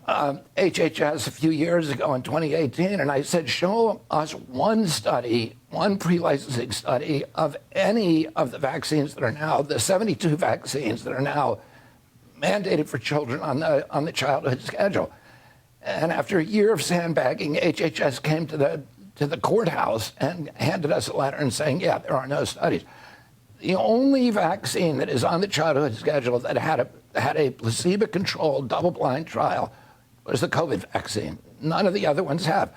HHS a few years ago in 2018, and I said, show us one study, one pre-licensing study of any of the vaccines that are now, the 72 vaccines that are now mandated for children on the childhood schedule. And after a year of sandbagging, HHS came to the courthouse and handed us a letter and saying, yeah, there are no studies. The only vaccine that is on the childhood schedule that had a placebo-controlled double-blind trial was the COVID vaccine. None of the other ones have.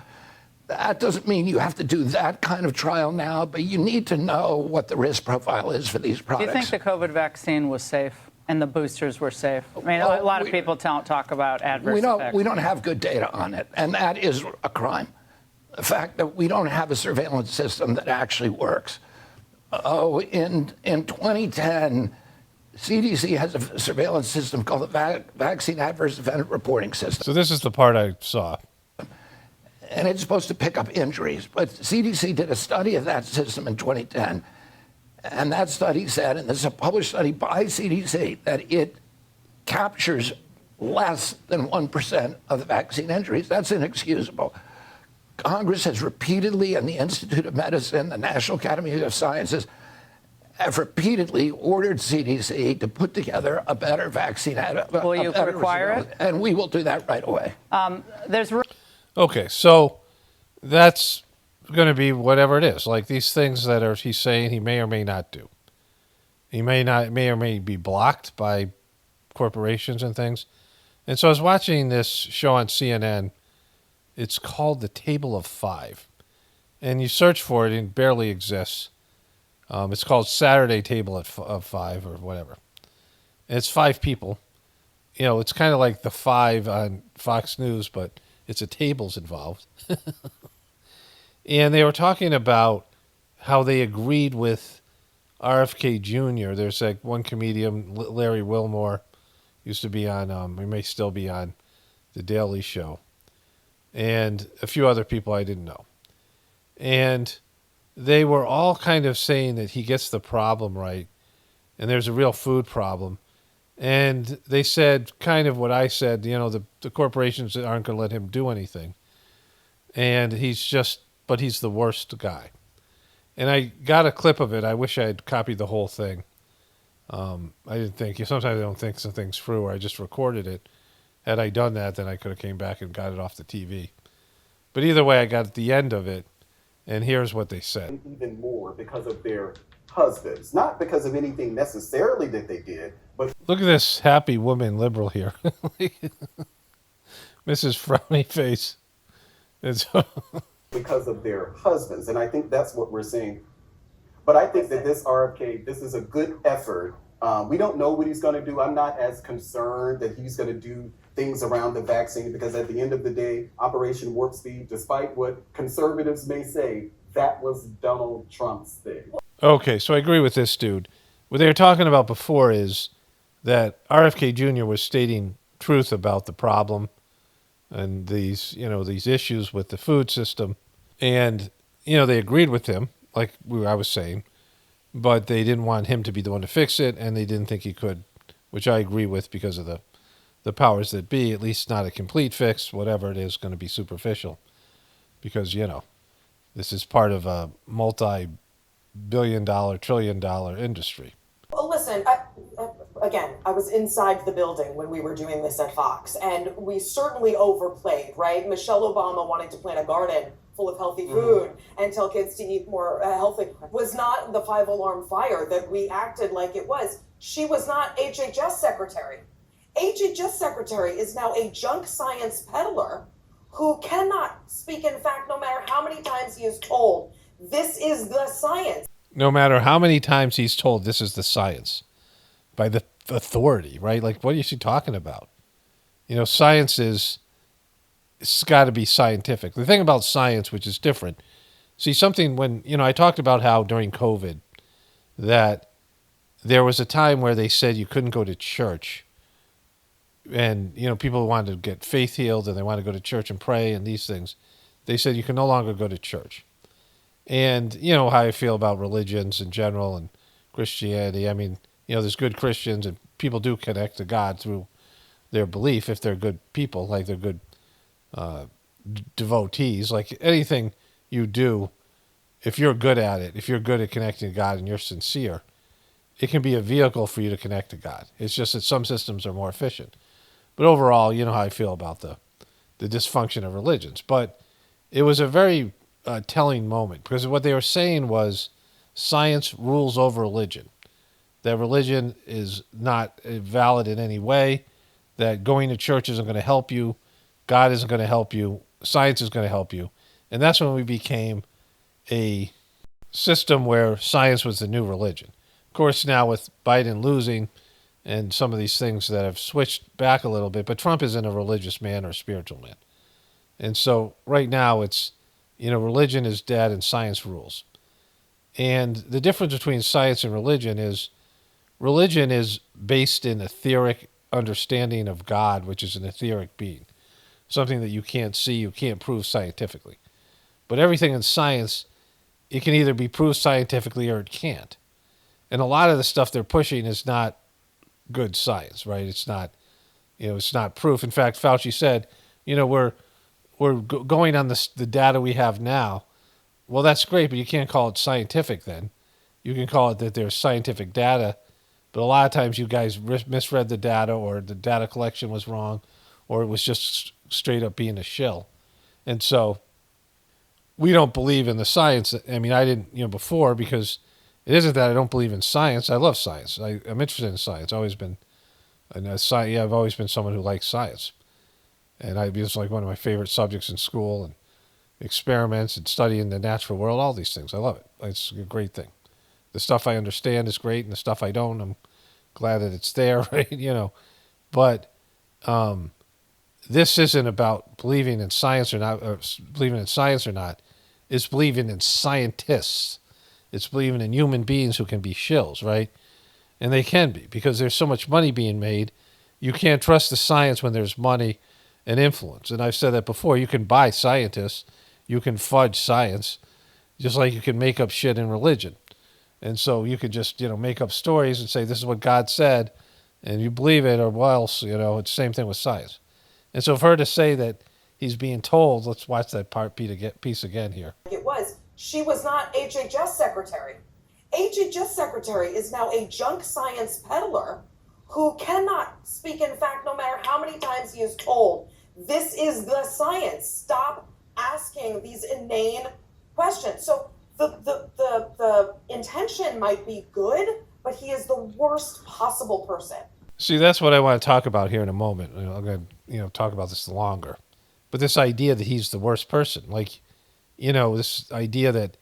That doesn't mean you have to do that kind of trial now, but you need to know what the risk profile is for these Do products. you think the COVID vaccine was safe and the boosters were safe? I mean, a lot of people talk about adverse effects. We don't have good data on it, and that is a crime. The fact that we don't have a surveillance system that actually works. In 2010, CDC has a surveillance system called the Vaccine Adverse Event Reporting System. So this is the part I saw. And it's supposed to pick up injuries. But CDC did a study of that system in 2010. And that study said, and this is a published study by CDC, that it captures less than 1% of the vaccine injuries. That's inexcusable. Congress has repeatedly, and the Institute of Medicine, the National Academy of Sciences, have repeatedly ordered CDC to put together a better vaccine. Will you require it? And we will do that right away. Okay, so that's going to be whatever it is. Like these things that he's saying he may or may not do. He may or may be blocked by corporations and things. And so I was watching this show on CNN. It's called The Table of Five. And you search for it, and it barely exists. It's called Saturday Table of Five or whatever. And it's five people. You know, it's kind of like the five on Fox News, but it's a tables involved. And they were talking about how they agreed with RFK Jr. There's like one comedian, Larry Wilmore, used to be on, he may still be on The Daily Show. And a few other people I didn't know. And they were all kind of saying that he gets the problem right. And there's a real food problem. And they said kind of what I said, you know, the corporations aren't going to let him do anything. And but he's the worst guy. And I got a clip of it. I wish I had copied the whole thing. I didn't think, sometimes I don't think some things through, or I just recorded it. Had I done that, then I could have came back and got it off the TV. But either way, I got the end of it. And here's what they said. Even more because of their husbands, not because of anything necessarily that they did, but look at this happy woman liberal here. Mrs. Frowny Face. It's because of their husbands. And I think that's what we're seeing. But I think that this RFK, this is a good effort. We don't know what he's going to do. I'm not as concerned that he's going to do things around the vaccine, because at the end of the day, Operation Warp Speed, despite what conservatives may say, that was Donald Trump's thing. Okay, so I agree with this dude. What they were talking about before is that RFK Jr. was stating truth about the problem and these issues with the food system. And, they agreed with him, like I was saying, but they didn't want him to be the one to fix it, and they didn't think he could, which I agree with because of the powers that be, at least not a complete fix, whatever it is going to be superficial. Because, this is part of a multi-billion-dollar, trillion-dollar industry. Well, listen, I was inside the building when we were doing this at Fox, and we certainly overplayed, right? Michelle Obama wanting to plant a garden full of healthy food and tell kids to eat more healthy was not the five-alarm fire that we acted like it was. She was not HHS secretary. HHS secretary is now a junk science peddler who cannot speak in fact no matter how many times he is told this is the science. No matter how many times he's told this is the science by the authority, right? Like, what is she talking about? Science it's got to be scientific. The thing about science, which is different, see something when, I talked about how during COVID that there was a time where they said you couldn't go to church. And, people wanted to get faith healed and they wanted to go to church and pray and these things. They said you can no longer go to church. And, how I feel about religions in general and Christianity. I mean, there's good Christians and people do connect to God through their belief if they're good people, like they're good devotees. Like anything you do, if you're good at it, if you're good at connecting to God and you're sincere, it can be a vehicle for you to connect to God. It's just that some systems are more efficient. But overall, you know how I feel about the dysfunction of religions. But it was a very telling moment, because what they were saying was science rules over religion, that religion is not valid in any way, that going to church isn't going to help you, God isn't going to help you, science is going to help you. And that's when we became a system where science was the new religion. Of course, now with Biden losing and some of these things that have switched back a little bit, but Trump isn't a religious man or a spiritual man. And so right now it's, religion is dead and science rules. And the difference between science and religion is based in etheric understanding of God, which is an etheric being, something that you can't see, you can't prove scientifically. But everything in science, it can either be proved scientifically or it can't. And a lot of the stuff they're pushing is not good science, right? It's not, it's not proof. In fact, Fauci said, we're going on the data we have now. Well, that's great, but you can't call it scientific then. You can call it that there's scientific data, but a lot of times you guys misread the data, or the data collection was wrong, or it was just straight up being a shill. And so we don't believe in the science. I mean, I didn't, before, because it isn't that I don't believe in science. I love science. I'm interested in science. I've always been someone who likes science. And it's like one of my favorite subjects in school, and experiments and studying the natural world, all these things. I love it. It's a great thing. The stuff I understand is great, and the stuff I don't, I'm glad that it's there, right? But this isn't about believing in science or not, or believing in science or not. It's believing in scientists. It's believing in human beings who can be shills, right? And they can be, because there's so much money being made. You can't trust the science when there's money and influence. And I've said that before. You can buy scientists. You can fudge science, just like you can make up shit in religion. And so you could just, make up stories and say, this is what God said, and you believe it, or else, it's the same thing with science. And so for her to say that he's being told, let's watch that piece again here. She was not HHS secretary. HHS secretary is now a junk science peddler who cannot speak in fact no matter how many times he is told, this is the science. Stop asking these inane questions. So the intention might be good, but he is the worst possible person. See, that's what I want to talk about here in a moment. I'm going to talk about this longer. But this idea that he's the worst person, this idea that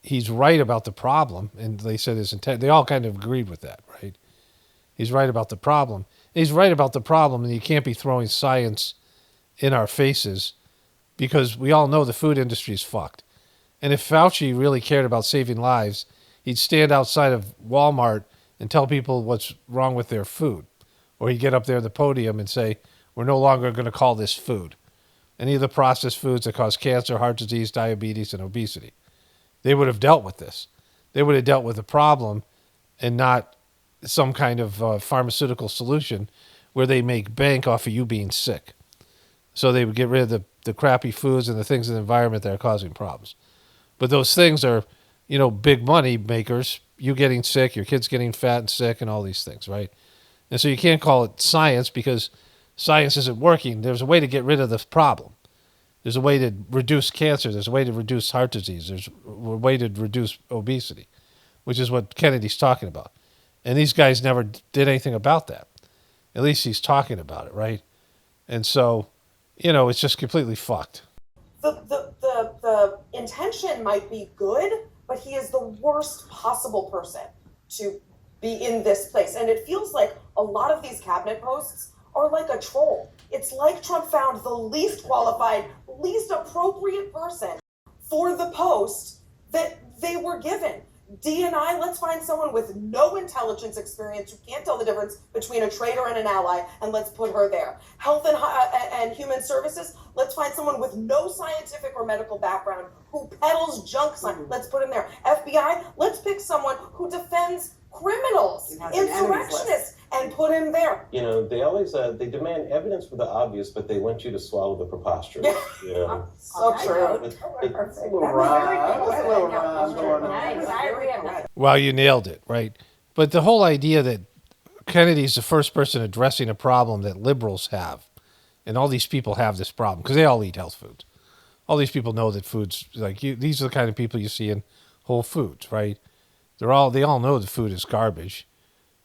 he's right about the problem, and they said his intent, they all kind of agreed with that, right? He's right about the problem. He's right about the problem, and you can't be throwing science in our faces, because we all know the food industry is fucked. And if Fauci really cared about saving lives, he'd stand outside of Walmart and tell people what's wrong with their food. Or he'd get up there at the podium and say, we're no longer going to call this food. Any of the processed foods that cause cancer, heart disease, diabetes, and obesity. They would have dealt with this. They would have dealt with the problem, and not some kind of pharmaceutical solution where they make bank off of you being sick. So they would get rid of the crappy foods and the things in the environment that are causing problems. But those things are, big money makers. You getting sick, your kids getting fat and sick, and all these things, right? And so you can't call it science, because science isn't working. There's a way to get rid of the problem. There's a way to reduce cancer. There's a way to reduce heart disease. There's a way to reduce obesity, which is what Kennedy's talking about. And these guys never did anything about that. At least he's talking about it, right? And so, it's just completely fucked. The intention might be good, but he is the worst possible person to be in this place. And it feels like a lot of these cabinet posts are like a troll. It's like Trump found the least qualified, least appropriate person for the post that they were given. D&I, let's find someone with no intelligence experience who can't tell the difference between a traitor and an ally, and let's put her there. Health and Human Services, let's find someone with no scientific or medical background who peddles junk science. Let's put him there. FBI, let's pick someone who defends criminals, insurrectionists, and put him there. They always they demand evidence for the obvious, but they want you to swallow the preposterous. So true. Well, you nailed it, right? But the whole idea that Kennedy's the first person addressing a problem that liberals have, and all these people have this problem because they all eat health foods. All these people know that foods like you, these are the kind of people you see in Whole Foods, right? They all know the food is garbage,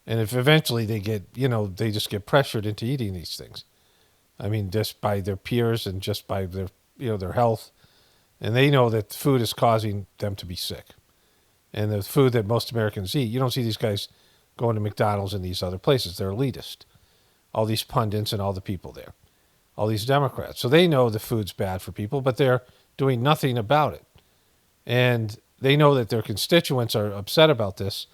and if eventually they get, they just get pressured into eating these things. I mean, just by their peers and just by their, their health, and they know that food is causing them to be sick. And the food that most Americans eat, you don't see these guys going to McDonald's and these other places. They're elitist. All these pundits and all the people there, all these Democrats. So they know the food's bad for people, but they're doing nothing about it. And they know that their constituents are upset about this.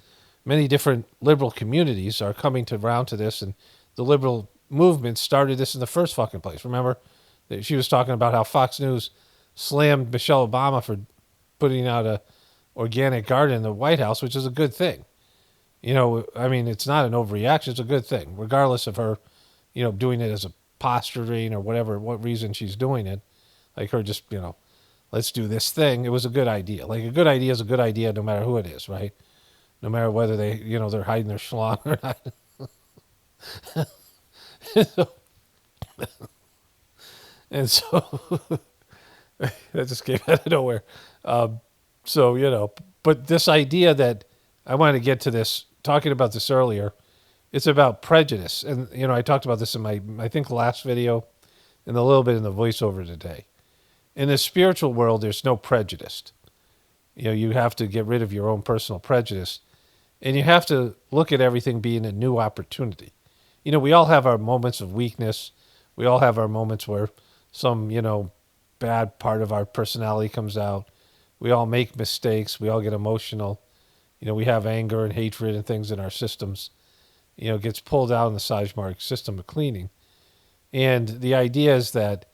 Many different liberal communities are coming around to this, and the liberal movement started this in the first fucking place. Remember, she was talking about how Fox News slammed Michelle Obama for putting out a organic garden in the White House, which is a good thing. I mean, it's not an overreaction. It's a good thing, regardless of her, doing it as a posturing or whatever, what reason she's doing it. Like her just, let's do this thing. It was a good idea. Like a good idea is a good idea no matter who it is, right? No matter whether they, they're hiding their schlong or not. And so that just came out of nowhere. But this idea that I wanted to get to this, talking about this earlier, it's about prejudice. And, I talked about this in my, I think, last video and a little bit in the voiceover today. In the spiritual world, there's no prejudice. You have to get rid of your own personal prejudice. And you have to look at everything being a new opportunity. We all have our moments of weakness. We all have our moments where some, bad part of our personality comes out. We all make mistakes. We all get emotional. We have anger and hatred and things in our systems. It gets pulled out in the Sajmark system of cleaning. And the idea is that,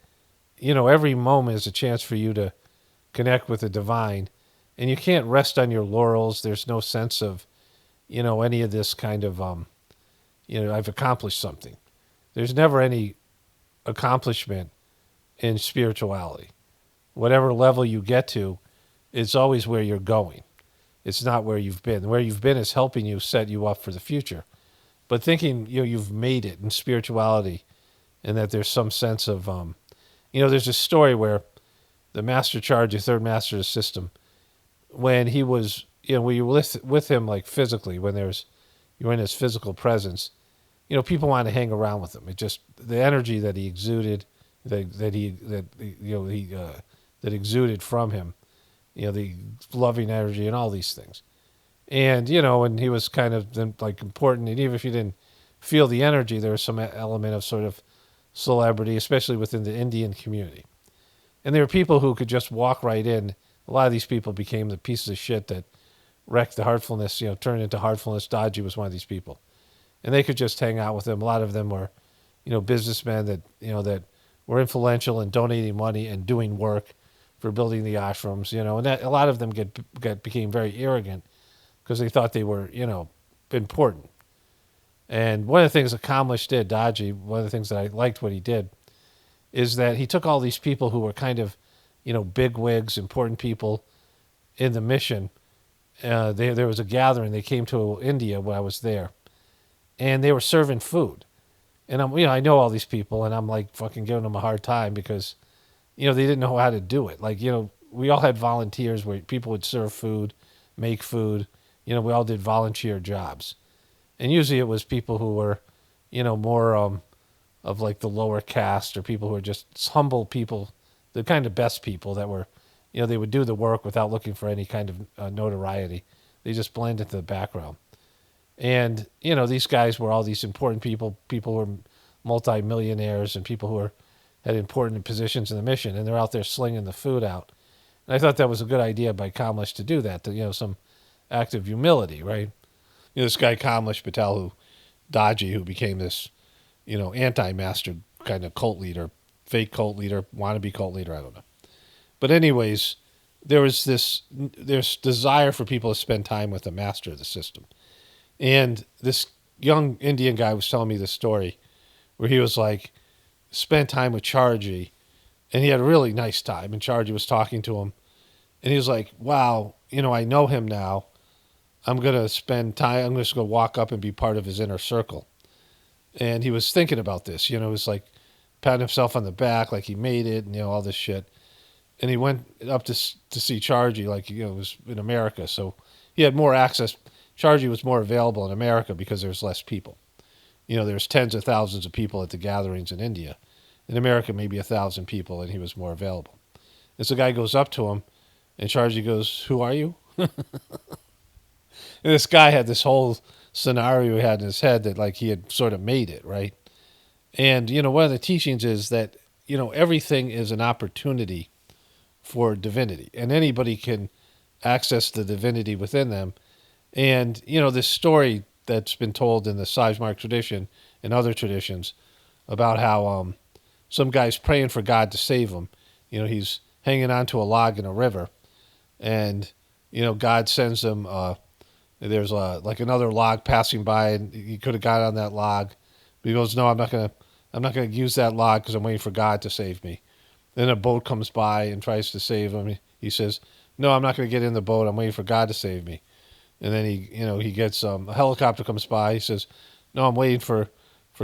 every moment is a chance for you to connect with the divine. And you can't rest on your laurels. There's no sense of, any of this kind of, I've accomplished something. There's never any accomplishment in spirituality. Whatever level you get to, it's always where you're going. It's not where you've been. Where you've been is helping you set you up for the future. But thinking, you've made it in spirituality and that there's some sense of, there's a story where the master charge, the third master of the system, when he was, when you were with him like physically, when you're in his physical presence, people want to hang around with him. It just, the energy that he exuded, that exuded from him, the loving energy and all these things. And, and he was kind of like important. And even if you didn't feel the energy, there was some element of sort of celebrity, especially within the Indian community. And there were people who could just walk right in. A lot of these people became the pieces of shit that wrecked the Heartfulness, turned into Heartfulness. Dodgy was one of these people. And they could just hang out with them. A lot of them were, businessmen that, that were influential in donating money and doing work for building the ashrams, and that, a lot of them became very arrogant because they thought they were, important. And one of the things that Kamlesh did, Dodgy, one of the things that I liked what he did, is that he took all these people who were kind of, big wigs, important people in the mission. There was a gathering. They came to India when I was there, and they were serving food. And I know all these people, and I'm like fucking giving them a hard time because, they didn't know how to do it. Like, we all had volunteers where people would serve food, make food. We all did volunteer jobs. And usually it was people who were, more of like the lower caste or people who were just humble people, the kind of best people that were, they would do the work without looking for any kind of notoriety. They just blend into the background. And, these guys were all these important people. People who were multimillionaires and people who had important positions in the mission, and they're out there slinging the food out. And I thought that was a good idea by Kamlesh to do that, some act of humility, right? This guy Kamlesh Patel, Dodgy, who became this, anti-master kind of cult leader, fake cult leader, wannabe cult leader, I don't know. But anyways, there's desire for people to spend time with the master of the system. And this young Indian guy was telling me this story where he was like, spent time with Charji, and he had a really nice time. And Charji was talking to him, and he was like, wow, I know him now. I'm going to spend time, I'm just going to walk up and be part of his inner circle. And he was thinking about this, it was like patting himself on the back, like he made it, and, all this shit. And he went up to see Chargy, like, it was in America. So he had more access. Chargy was more available in America because there's less people. There's tens of thousands of people at the gatherings in India. In America, maybe 1,000 people, and he was more available. And so the guy goes up to him, and Chargy goes, "Who are you?" And this guy had this whole scenario he had in his head that, like, he had sort of made it, right? And, one of the teachings is that, everything is an opportunity for divinity, and anybody can access the divinity within them. And, this story that's been told in the Sizemore tradition and other traditions about how some guy's praying for God to save him. He's hanging onto a log in a river, and, God sends him, there's like another log passing by, and he could have got on that log. But he goes, "No, I'm not going to use that log because I'm waiting for God to save me." Then a boat comes by and tries to save him. He says, "No, I'm not going to get in the boat. I'm waiting for God to save me." And then he gets a helicopter comes by. He says, "No, I'm waiting for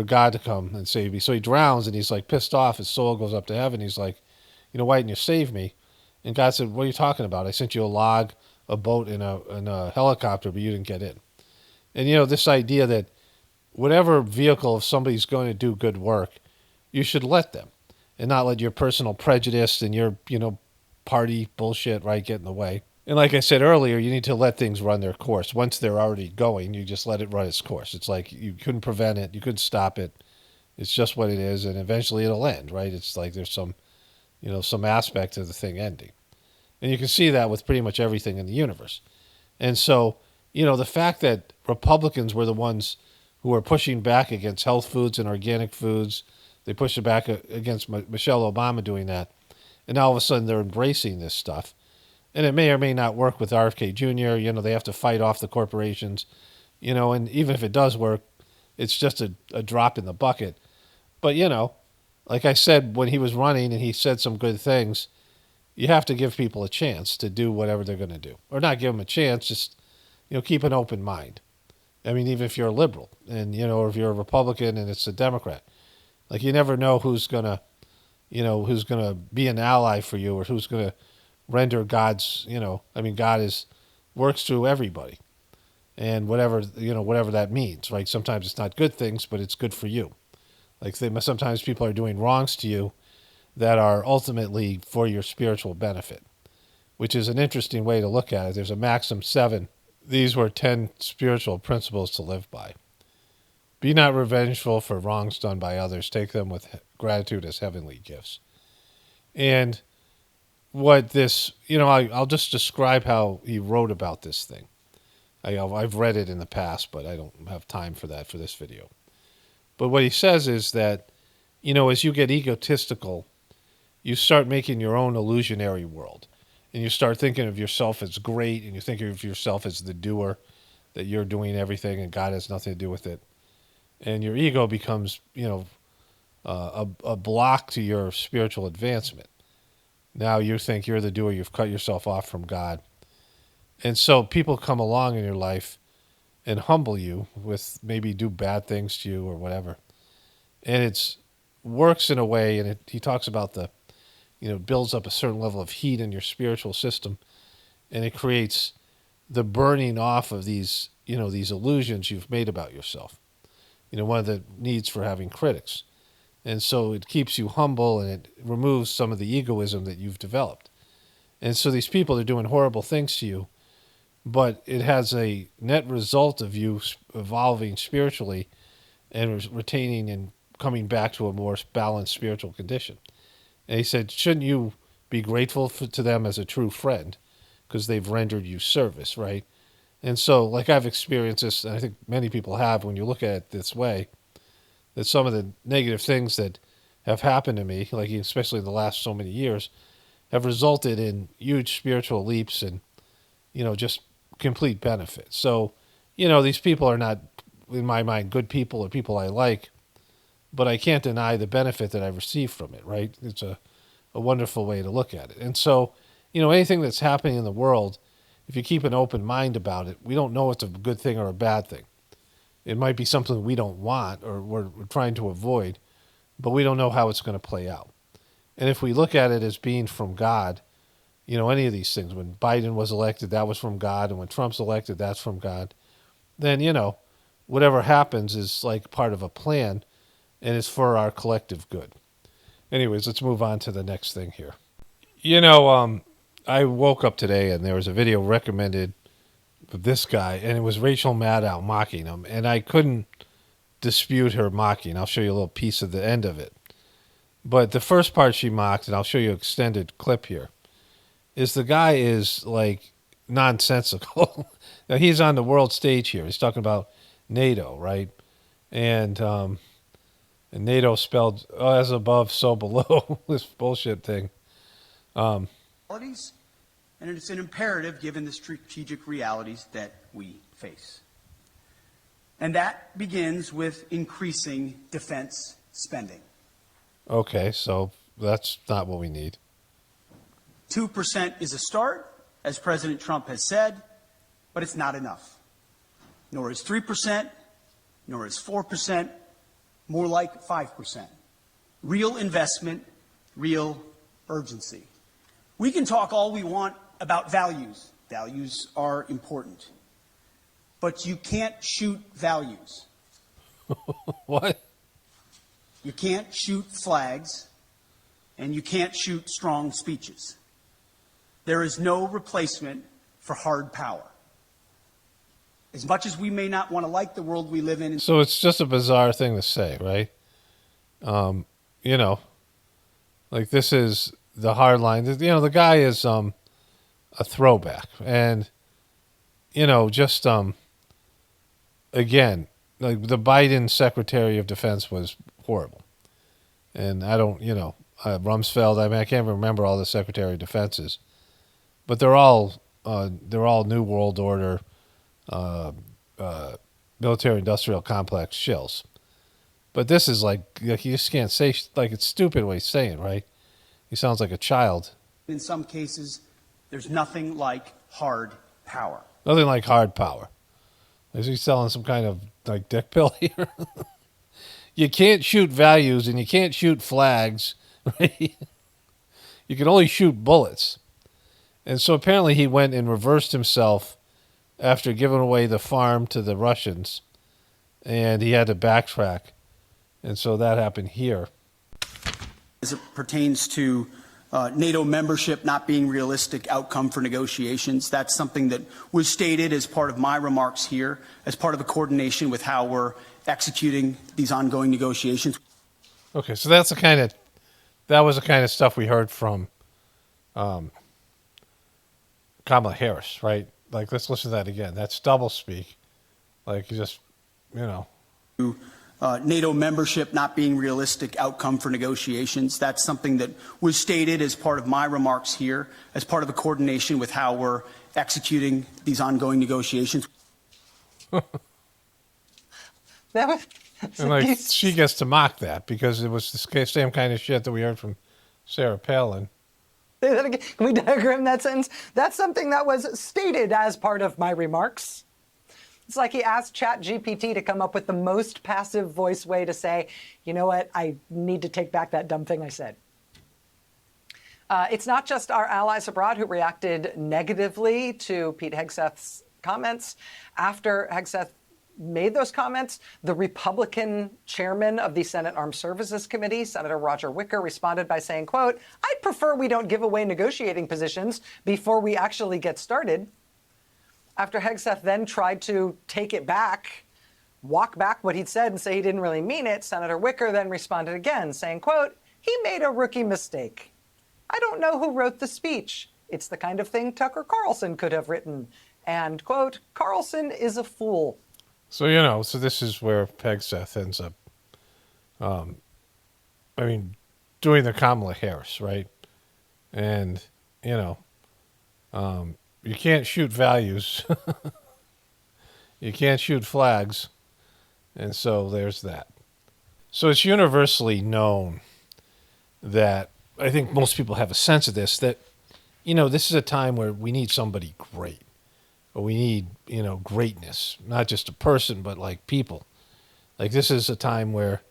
God to come and save me." So he drowns, and he's like pissed off. His soul goes up to heaven. He's like, "Why didn't you save me?" And God said, "What are you talking about? I sent you a log, a boat, and a helicopter, but you didn't get in." And this idea that whatever vehicle, if somebody's going to do good work, you should let them, and not let your personal prejudice and your party bullshit, right, get in the way. And like I said earlier, you need to let things run their course. Once they're already going, you just let it run its course. It's like you couldn't prevent it. You couldn't stop it. It's just what it is, and eventually it'll end, right? It's like there's some, some aspect of the thing ending. And you can see that with pretty much everything in the universe. And so, the fact that Republicans were the ones who were pushing back against health foods and organic foods, they pushed it back against Michelle Obama doing that. And now all of a sudden they're embracing this stuff. And it may or may not work with RFK Jr. They have to fight off the corporations, and even if it does work, it's just a drop in the bucket. But, like I said, when he was running and he said some good things, you have to give people a chance to do whatever they're going to do. Or not give them a chance, just, keep an open mind. I mean, even if you're a liberal and, or if you're a Republican and it's a Democrat, like you never know who's going to be an ally for you or who's going to render God's, God works through everybody and whatever that means, right? Sometimes it's not good things, but it's good for you. Like sometimes people are doing wrongs to you that are ultimately for your spiritual benefit, which is an interesting way to look at it. There's a Maxim 7. These were 10 spiritual principles to live by. Be not revengeful for wrongs done by others. Take them with gratitude as heavenly gifts. And what this, I'll just describe how he wrote about this thing. I've read it in the past, but I don't have time for that for this video. But what he says is that, as you get egotistical, you start making your own illusionary world. And you start thinking of yourself as great, and you think of yourself as the doer, that you're doing everything and God has nothing to do with it. And your ego becomes, a block to your spiritual advancement. Now you think you're the doer, you've cut yourself off from God. And so people come along in your life and humble you with maybe do bad things to you or whatever. And it works in a way, and he talks about builds up a certain level of heat in your spiritual system, and it creates the burning off of these illusions you've made about yourself. One of the needs for having critics. And so it keeps you humble, and it removes some of the egoism that you've developed. And so these people are doing horrible things to you, but it has a net result of you evolving spiritually and retaining and coming back to a more balanced spiritual condition. And he said, shouldn't you be grateful to them as a true friend because they've rendered you service, right? And so, like I've experienced this, and I think many people have, when you look at it this way, that some of the negative things that have happened to me, like especially in the last so many years, have resulted in huge spiritual leaps and, just complete benefit. So, these people are not, in my mind, good people or people I like, but I can't deny the benefit that I've received from it, right? It's a wonderful way to look at it. And so, anything that's happening in the world if you keep an open mind about it, we don't know if it's a good thing or a bad thing. It might be something we don't want or we're trying to avoid, but we don't know how it's going to play out. And if we look at it as being from God, you know, any of these things, when Biden was elected, that was from God, and when Trump's elected, that's from God, then, you know, whatever happens is like part of a plan, and it's for our collective good. Anyways, let's move on to the next thing here. You know, I woke up today, and there was a video recommended of this guy, and it was Rachel Maddow mocking him, and I couldn't dispute her mocking. I'll show you a little piece of the end of it. But the first part she mocked, and I'll show you an extended clip here, is the guy is like nonsensical. Now he's on the world stage here. He's talking about NATO, right? And NATO spelled as above, so below. This bullshit thing. And it's an imperative given the strategic realities that we face. And that begins with increasing defense spending. Okay, so that's not what we need. 2% is a start, as President Trump has said, but it's not enough. Nor is 3%, nor is 4%, more like 5%. Real investment, real urgency. We can talk all we want about values. Values are important. But you can't shoot values. What? You can't shoot flags, and you can't shoot strong speeches. There is no replacement for hard power. As much as we may not want to like the world we live in. So it's just a bizarre thing to say, right? You know, like this is the hard line. You know, the guy is a throwback. And, you know, just again, like the Biden Secretary of Defense was horrible. And I don't, you know, Rumsfeld, I mean, I can't remember all the Secretary of Defenses. But they're all New World Order, military-industrial complex shills. But this is like you just can't say, like, it's stupid what he's saying, right? He sounds like a child. In some cases, there's nothing like hard power. Nothing like hard power. Is he selling some kind of like dick pill here? You can't shoot values and you can't shoot flags, right? You can only shoot bullets. And so apparently he went and reversed himself after giving away the farm to the Russians, and he had to backtrack. And so that happened here. As it pertains to NATO membership not being realistic outcome for negotiations, that's something that was stated as part of my remarks here, as part of a coordination with how we're executing these ongoing negotiations. Okay, so that was the kind of stuff we heard from Kamala Harris, right? Like, let's listen to that again. That's doublespeak. Like, you just, you know. NATO membership not being realistic outcome for negotiations. That's something that was stated as part of my remarks here, as part of a coordination with how we're executing these ongoing negotiations. And like, she gets to mock that because it was the same kind of shit that we heard from Sarah Palin. Say that again. Can we diagram that sentence? That's something that was stated as part of my remarks. It's like he asked ChatGPT to come up with the most passive voice way to say, you know what, I need to take back that dumb thing I said. It's not just our allies abroad who reacted negatively to Pete Hegseth's comments. After Hegseth made those comments, the Republican chairman of the Senate Armed Services Committee, Senator Roger Wicker, responded by saying, quote, "I'd prefer we don't give away negotiating positions before we actually get started." After Hegseth then tried to take it back, walk back what he'd said and say he didn't really mean it, Senator Wicker then responded again, saying, quote, "He made a rookie mistake. I don't know who wrote the speech. It's the kind of thing Tucker Carlson could have written. And, quote, Carlson is a fool." So, you know, so this is where Hegseth ends up, doing the Kamala Harris, right? And, you know, you can't shoot values. You can't shoot flags. And so there's that. So it's universally known that, I think most people have a sense of this, that, you know, this is a time where we need somebody great. or we need, greatness, not just a person, but like people. Like this is a time where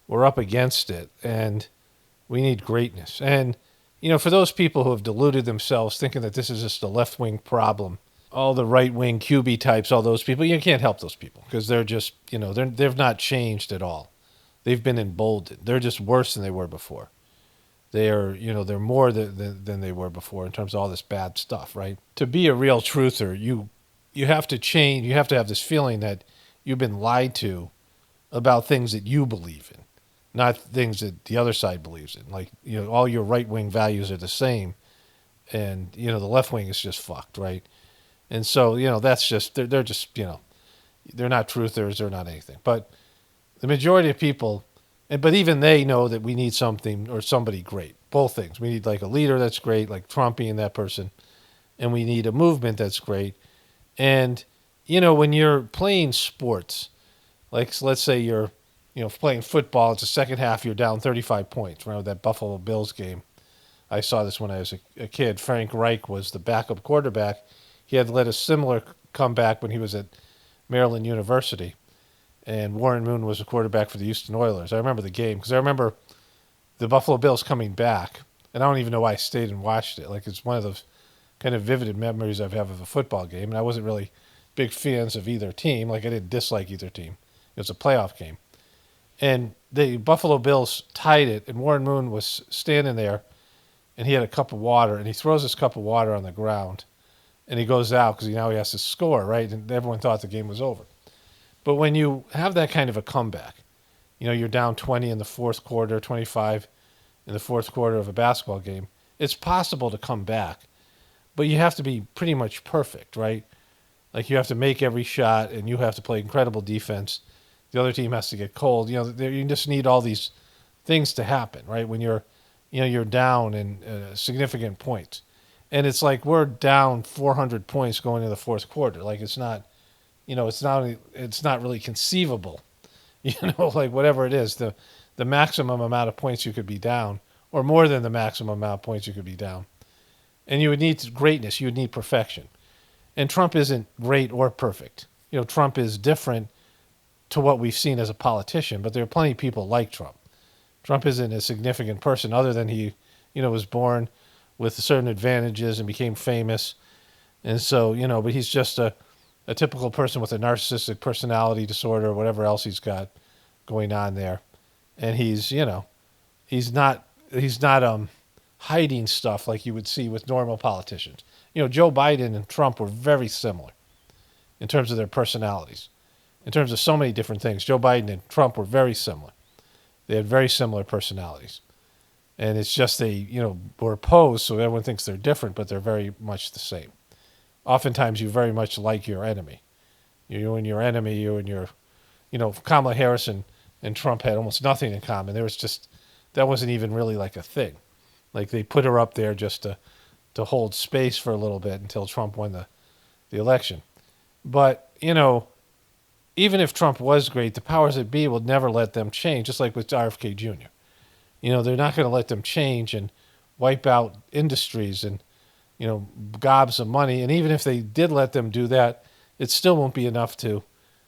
we're up against it and we need greatness. And, for those people who have deluded themselves thinking that this is just a left-wing problem, all the right-wing QB types, all those people, you can't help those people because they're just, they've not changed at all. They've been emboldened. They're just worse than they were before. They're more than they were before in terms of all this bad stuff, right? To be a real truther, you have to change. You have to have this feeling that you've been lied to about things that you believe in, not things that the other side believes in. Like, all your right-wing values are the same, and, the left wing is just fucked, right? And so, that's just, they're just, they're not truthers, they're not anything. But the majority of people, but even they know that we need something or somebody great. Both things. We need like a leader that's great, like Trump being that person, and we need a movement that's great. And, when you're playing sports, like let's say you're, playing football, it's the second half, you're down 35 points. Remember that Buffalo Bills game? I saw this when I was a kid. Frank Reich was the backup quarterback. He had led a similar comeback when he was at Maryland University. And Warren Moon was a quarterback for the Houston Oilers. I remember the game because I remember the Buffalo Bills coming back. And I don't even know why I stayed and watched it. Like, it's one of those kind of vivid memories I have of a football game. And I wasn't really big fans of either team. Like, I didn't dislike either team. It was a playoff game. And the Buffalo Bills tied it, and Warren Moon was standing there, and he had a cup of water, and he throws his cup of water on the ground, and he goes out because now he has to score, right? And everyone thought the game was over. But when you have that kind of a comeback, you're down 20 in the fourth quarter, 25 in the fourth quarter of a basketball game, it's possible to come back, but you have to be pretty much perfect, right? Like, you have to make every shot, and you have to play incredible defense. The other team has to get cold. You just need all these things to happen, right? When you're down in significant points. And it's like we're down 400 points going into the fourth quarter. Like, it's not, it's not really conceivable, like whatever it is, the maximum amount of points you could be down, or more than the maximum amount of points you could be down. And you would need greatness. You would need perfection. And Trump isn't great or perfect. Trump is different to what we've seen as a politician, but there are plenty of people like Trump. Trump isn't a significant person other than he, was born with certain advantages and became famous. And so, but he's just a typical person with a narcissistic personality disorder or whatever else he's got going on there. And he's not hiding stuff like you would see with normal politicians. Joe Biden and Trump were very similar in terms of their personalities. In terms of so many different things, Joe Biden and Trump were very similar. They had very similar personalities. And it's just they, were opposed, so everyone thinks they're different, but they're very much the same. Oftentimes, you very much like your enemy. You and your enemy, you and your, Kamala Harris and Trump had almost nothing in common. There was just, that wasn't even really like a thing. Like, they put her up there just to hold space for a little bit until Trump won the election. But, even if Trump was great, the powers that be will never let them change, just like with RFK Jr. They're not going to let them change and wipe out industries and, gobs of money. And even if they did let them do that, it still won't be enough to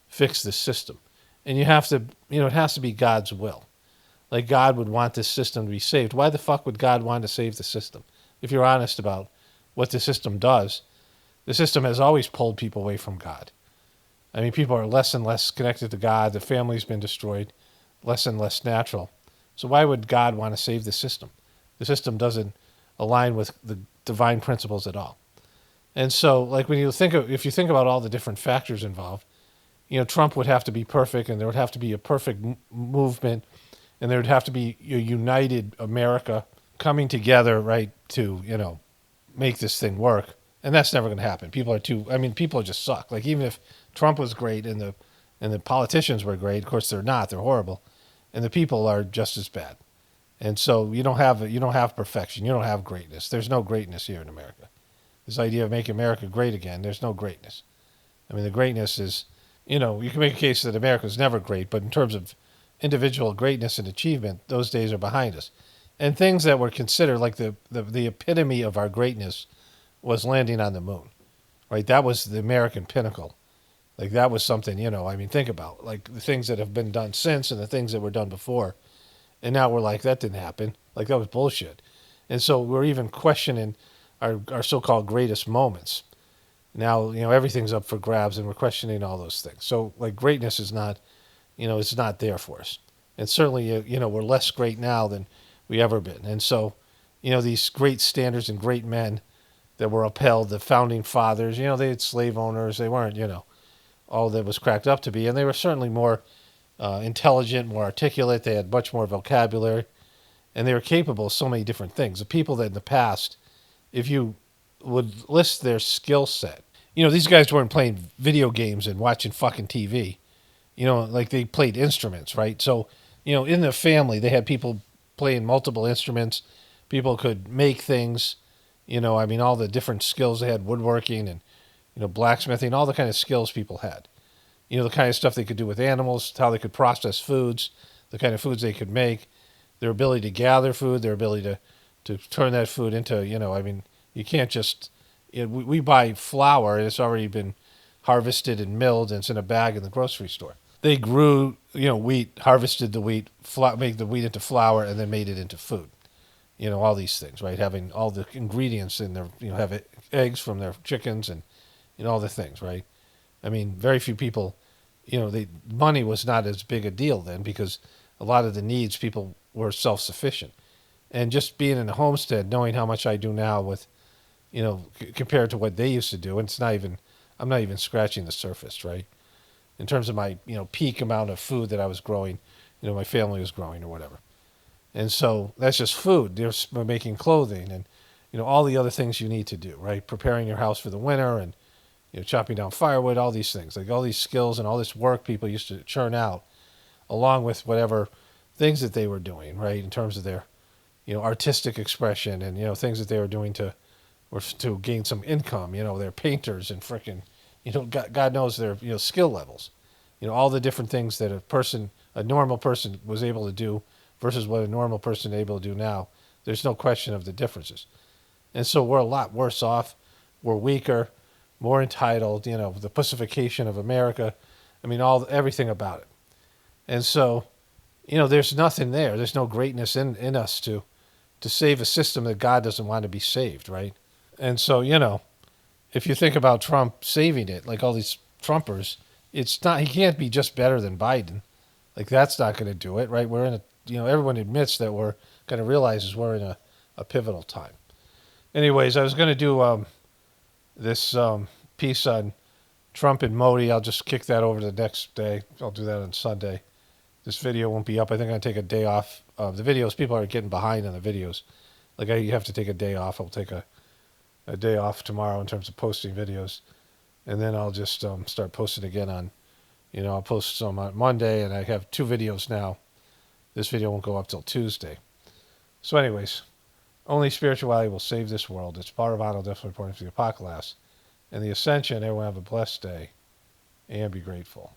fix the system. And you have to, it has to be God's will. Like, God would want this system to be saved. Why the fuck would God want to save the system? If you're honest about what the system does, the system has always pulled people away from God. I mean, people are less and less connected to God. The family's been destroyed, less and less natural. So why would God want to save the system? The system doesn't align with the divine principles at all. And so, like, if you think about all the different factors involved, Trump would have to be perfect, and there would have to be a perfect movement, and there would have to be a united America coming together, right, to, make this thing work. And that's never going to happen. People just suck. Like, even if Trump was great and the politicians were great, of course they're not. They're horrible, and the people are just as bad. And so you don't have perfection. You don't have greatness. There's no greatness here in America. This idea of making America great again, there's no greatness. I mean, the greatness is, you can make a case that America's never great, but in terms of individual greatness and achievement, those days are behind us. And things that were considered like the epitome of our greatness was landing on the moon, right? That was the American pinnacle. Like that was something, I mean, think about like the things that have been done since and the things that were done before. And now we're like, that didn't happen. Like that was bullshit. And so we're even questioning our so-called greatest moments. Now, everything's up for grabs and we're questioning all those things. So like greatness is not, it's not there for us. And certainly, we're less great now than we ever been. And so, these great standards and great men that were upheld, the founding fathers, they had slave owners. They weren't, all that was cracked up to be. And they were certainly more intelligent, more articulate. They had much more vocabulary. And they were capable of so many different things. The people that in the past, if you would list their skill set, these guys weren't playing video games and watching fucking TV. Like they played instruments, right? So, in the family, they had people playing multiple instruments. People could make things, I mean, all the different skills they had, woodworking and, blacksmithing, all the kind of skills people had. The kind of stuff they could do with animals, how they could process foods, the kind of foods they could make, their ability to gather food, their ability to turn that food into, I mean, you can't just, we buy flour and it's already been harvested and milled and it's in a bag in the grocery store. They grew, wheat, harvested the wheat, made the wheat into flour, and then made it into food. All these things, right? Having all the ingredients in their, have eggs from their chickens and, all the things, right? I mean, very few people, money was not as big a deal then because a lot of the needs, people were self-sufficient. And just being in a homestead, knowing how much I do now with, compared to what they used to do, and I'm not even scratching the surface, right? In terms of my, peak amount of food that I was growing, my family was growing or whatever. And so that's just food. We're making clothing and, all the other things you need to do, right? Preparing your house for the winter and, chopping down firewood, all these things, like all these skills and all this work people used to churn out, along with whatever things that they were doing, right? In terms of their, artistic expression and, things that they were doing to gain some income, they're painters and frickin', God knows their, skill levels, all the different things that a normal person was able to do versus what a normal person is able to do now. There's no question of the differences. And so we're a lot worse off. We're weaker, more entitled, the pussification of America. I mean, everything about it. And so, there's nothing there. There's no greatness in us to save a system that God doesn't want to be saved, right? And so, if you think about Trump saving it, like all these Trumpers, he can't be just better than Biden. Like that's not going to do it, right? We're in everyone admits that realizes we're in a pivotal time. Anyways, I was going to do this piece on Trump and Modi. I'll just kick that over to the next day. I'll do that on Sunday. This video won't be up. I think I'm going to take a day off. The videos, people are getting behind on the videos. Like you have to take a day off. I'll take a day off tomorrow in terms of posting videos. And then I'll just start posting again on, I'll post some on Monday, and I have 2 videos now. This video won't go up till Tuesday. So anyways, only spirituality will save this world. It's Paravano, definitely reporting for the apocalypse. And the ascension, everyone have a blessed day and be grateful.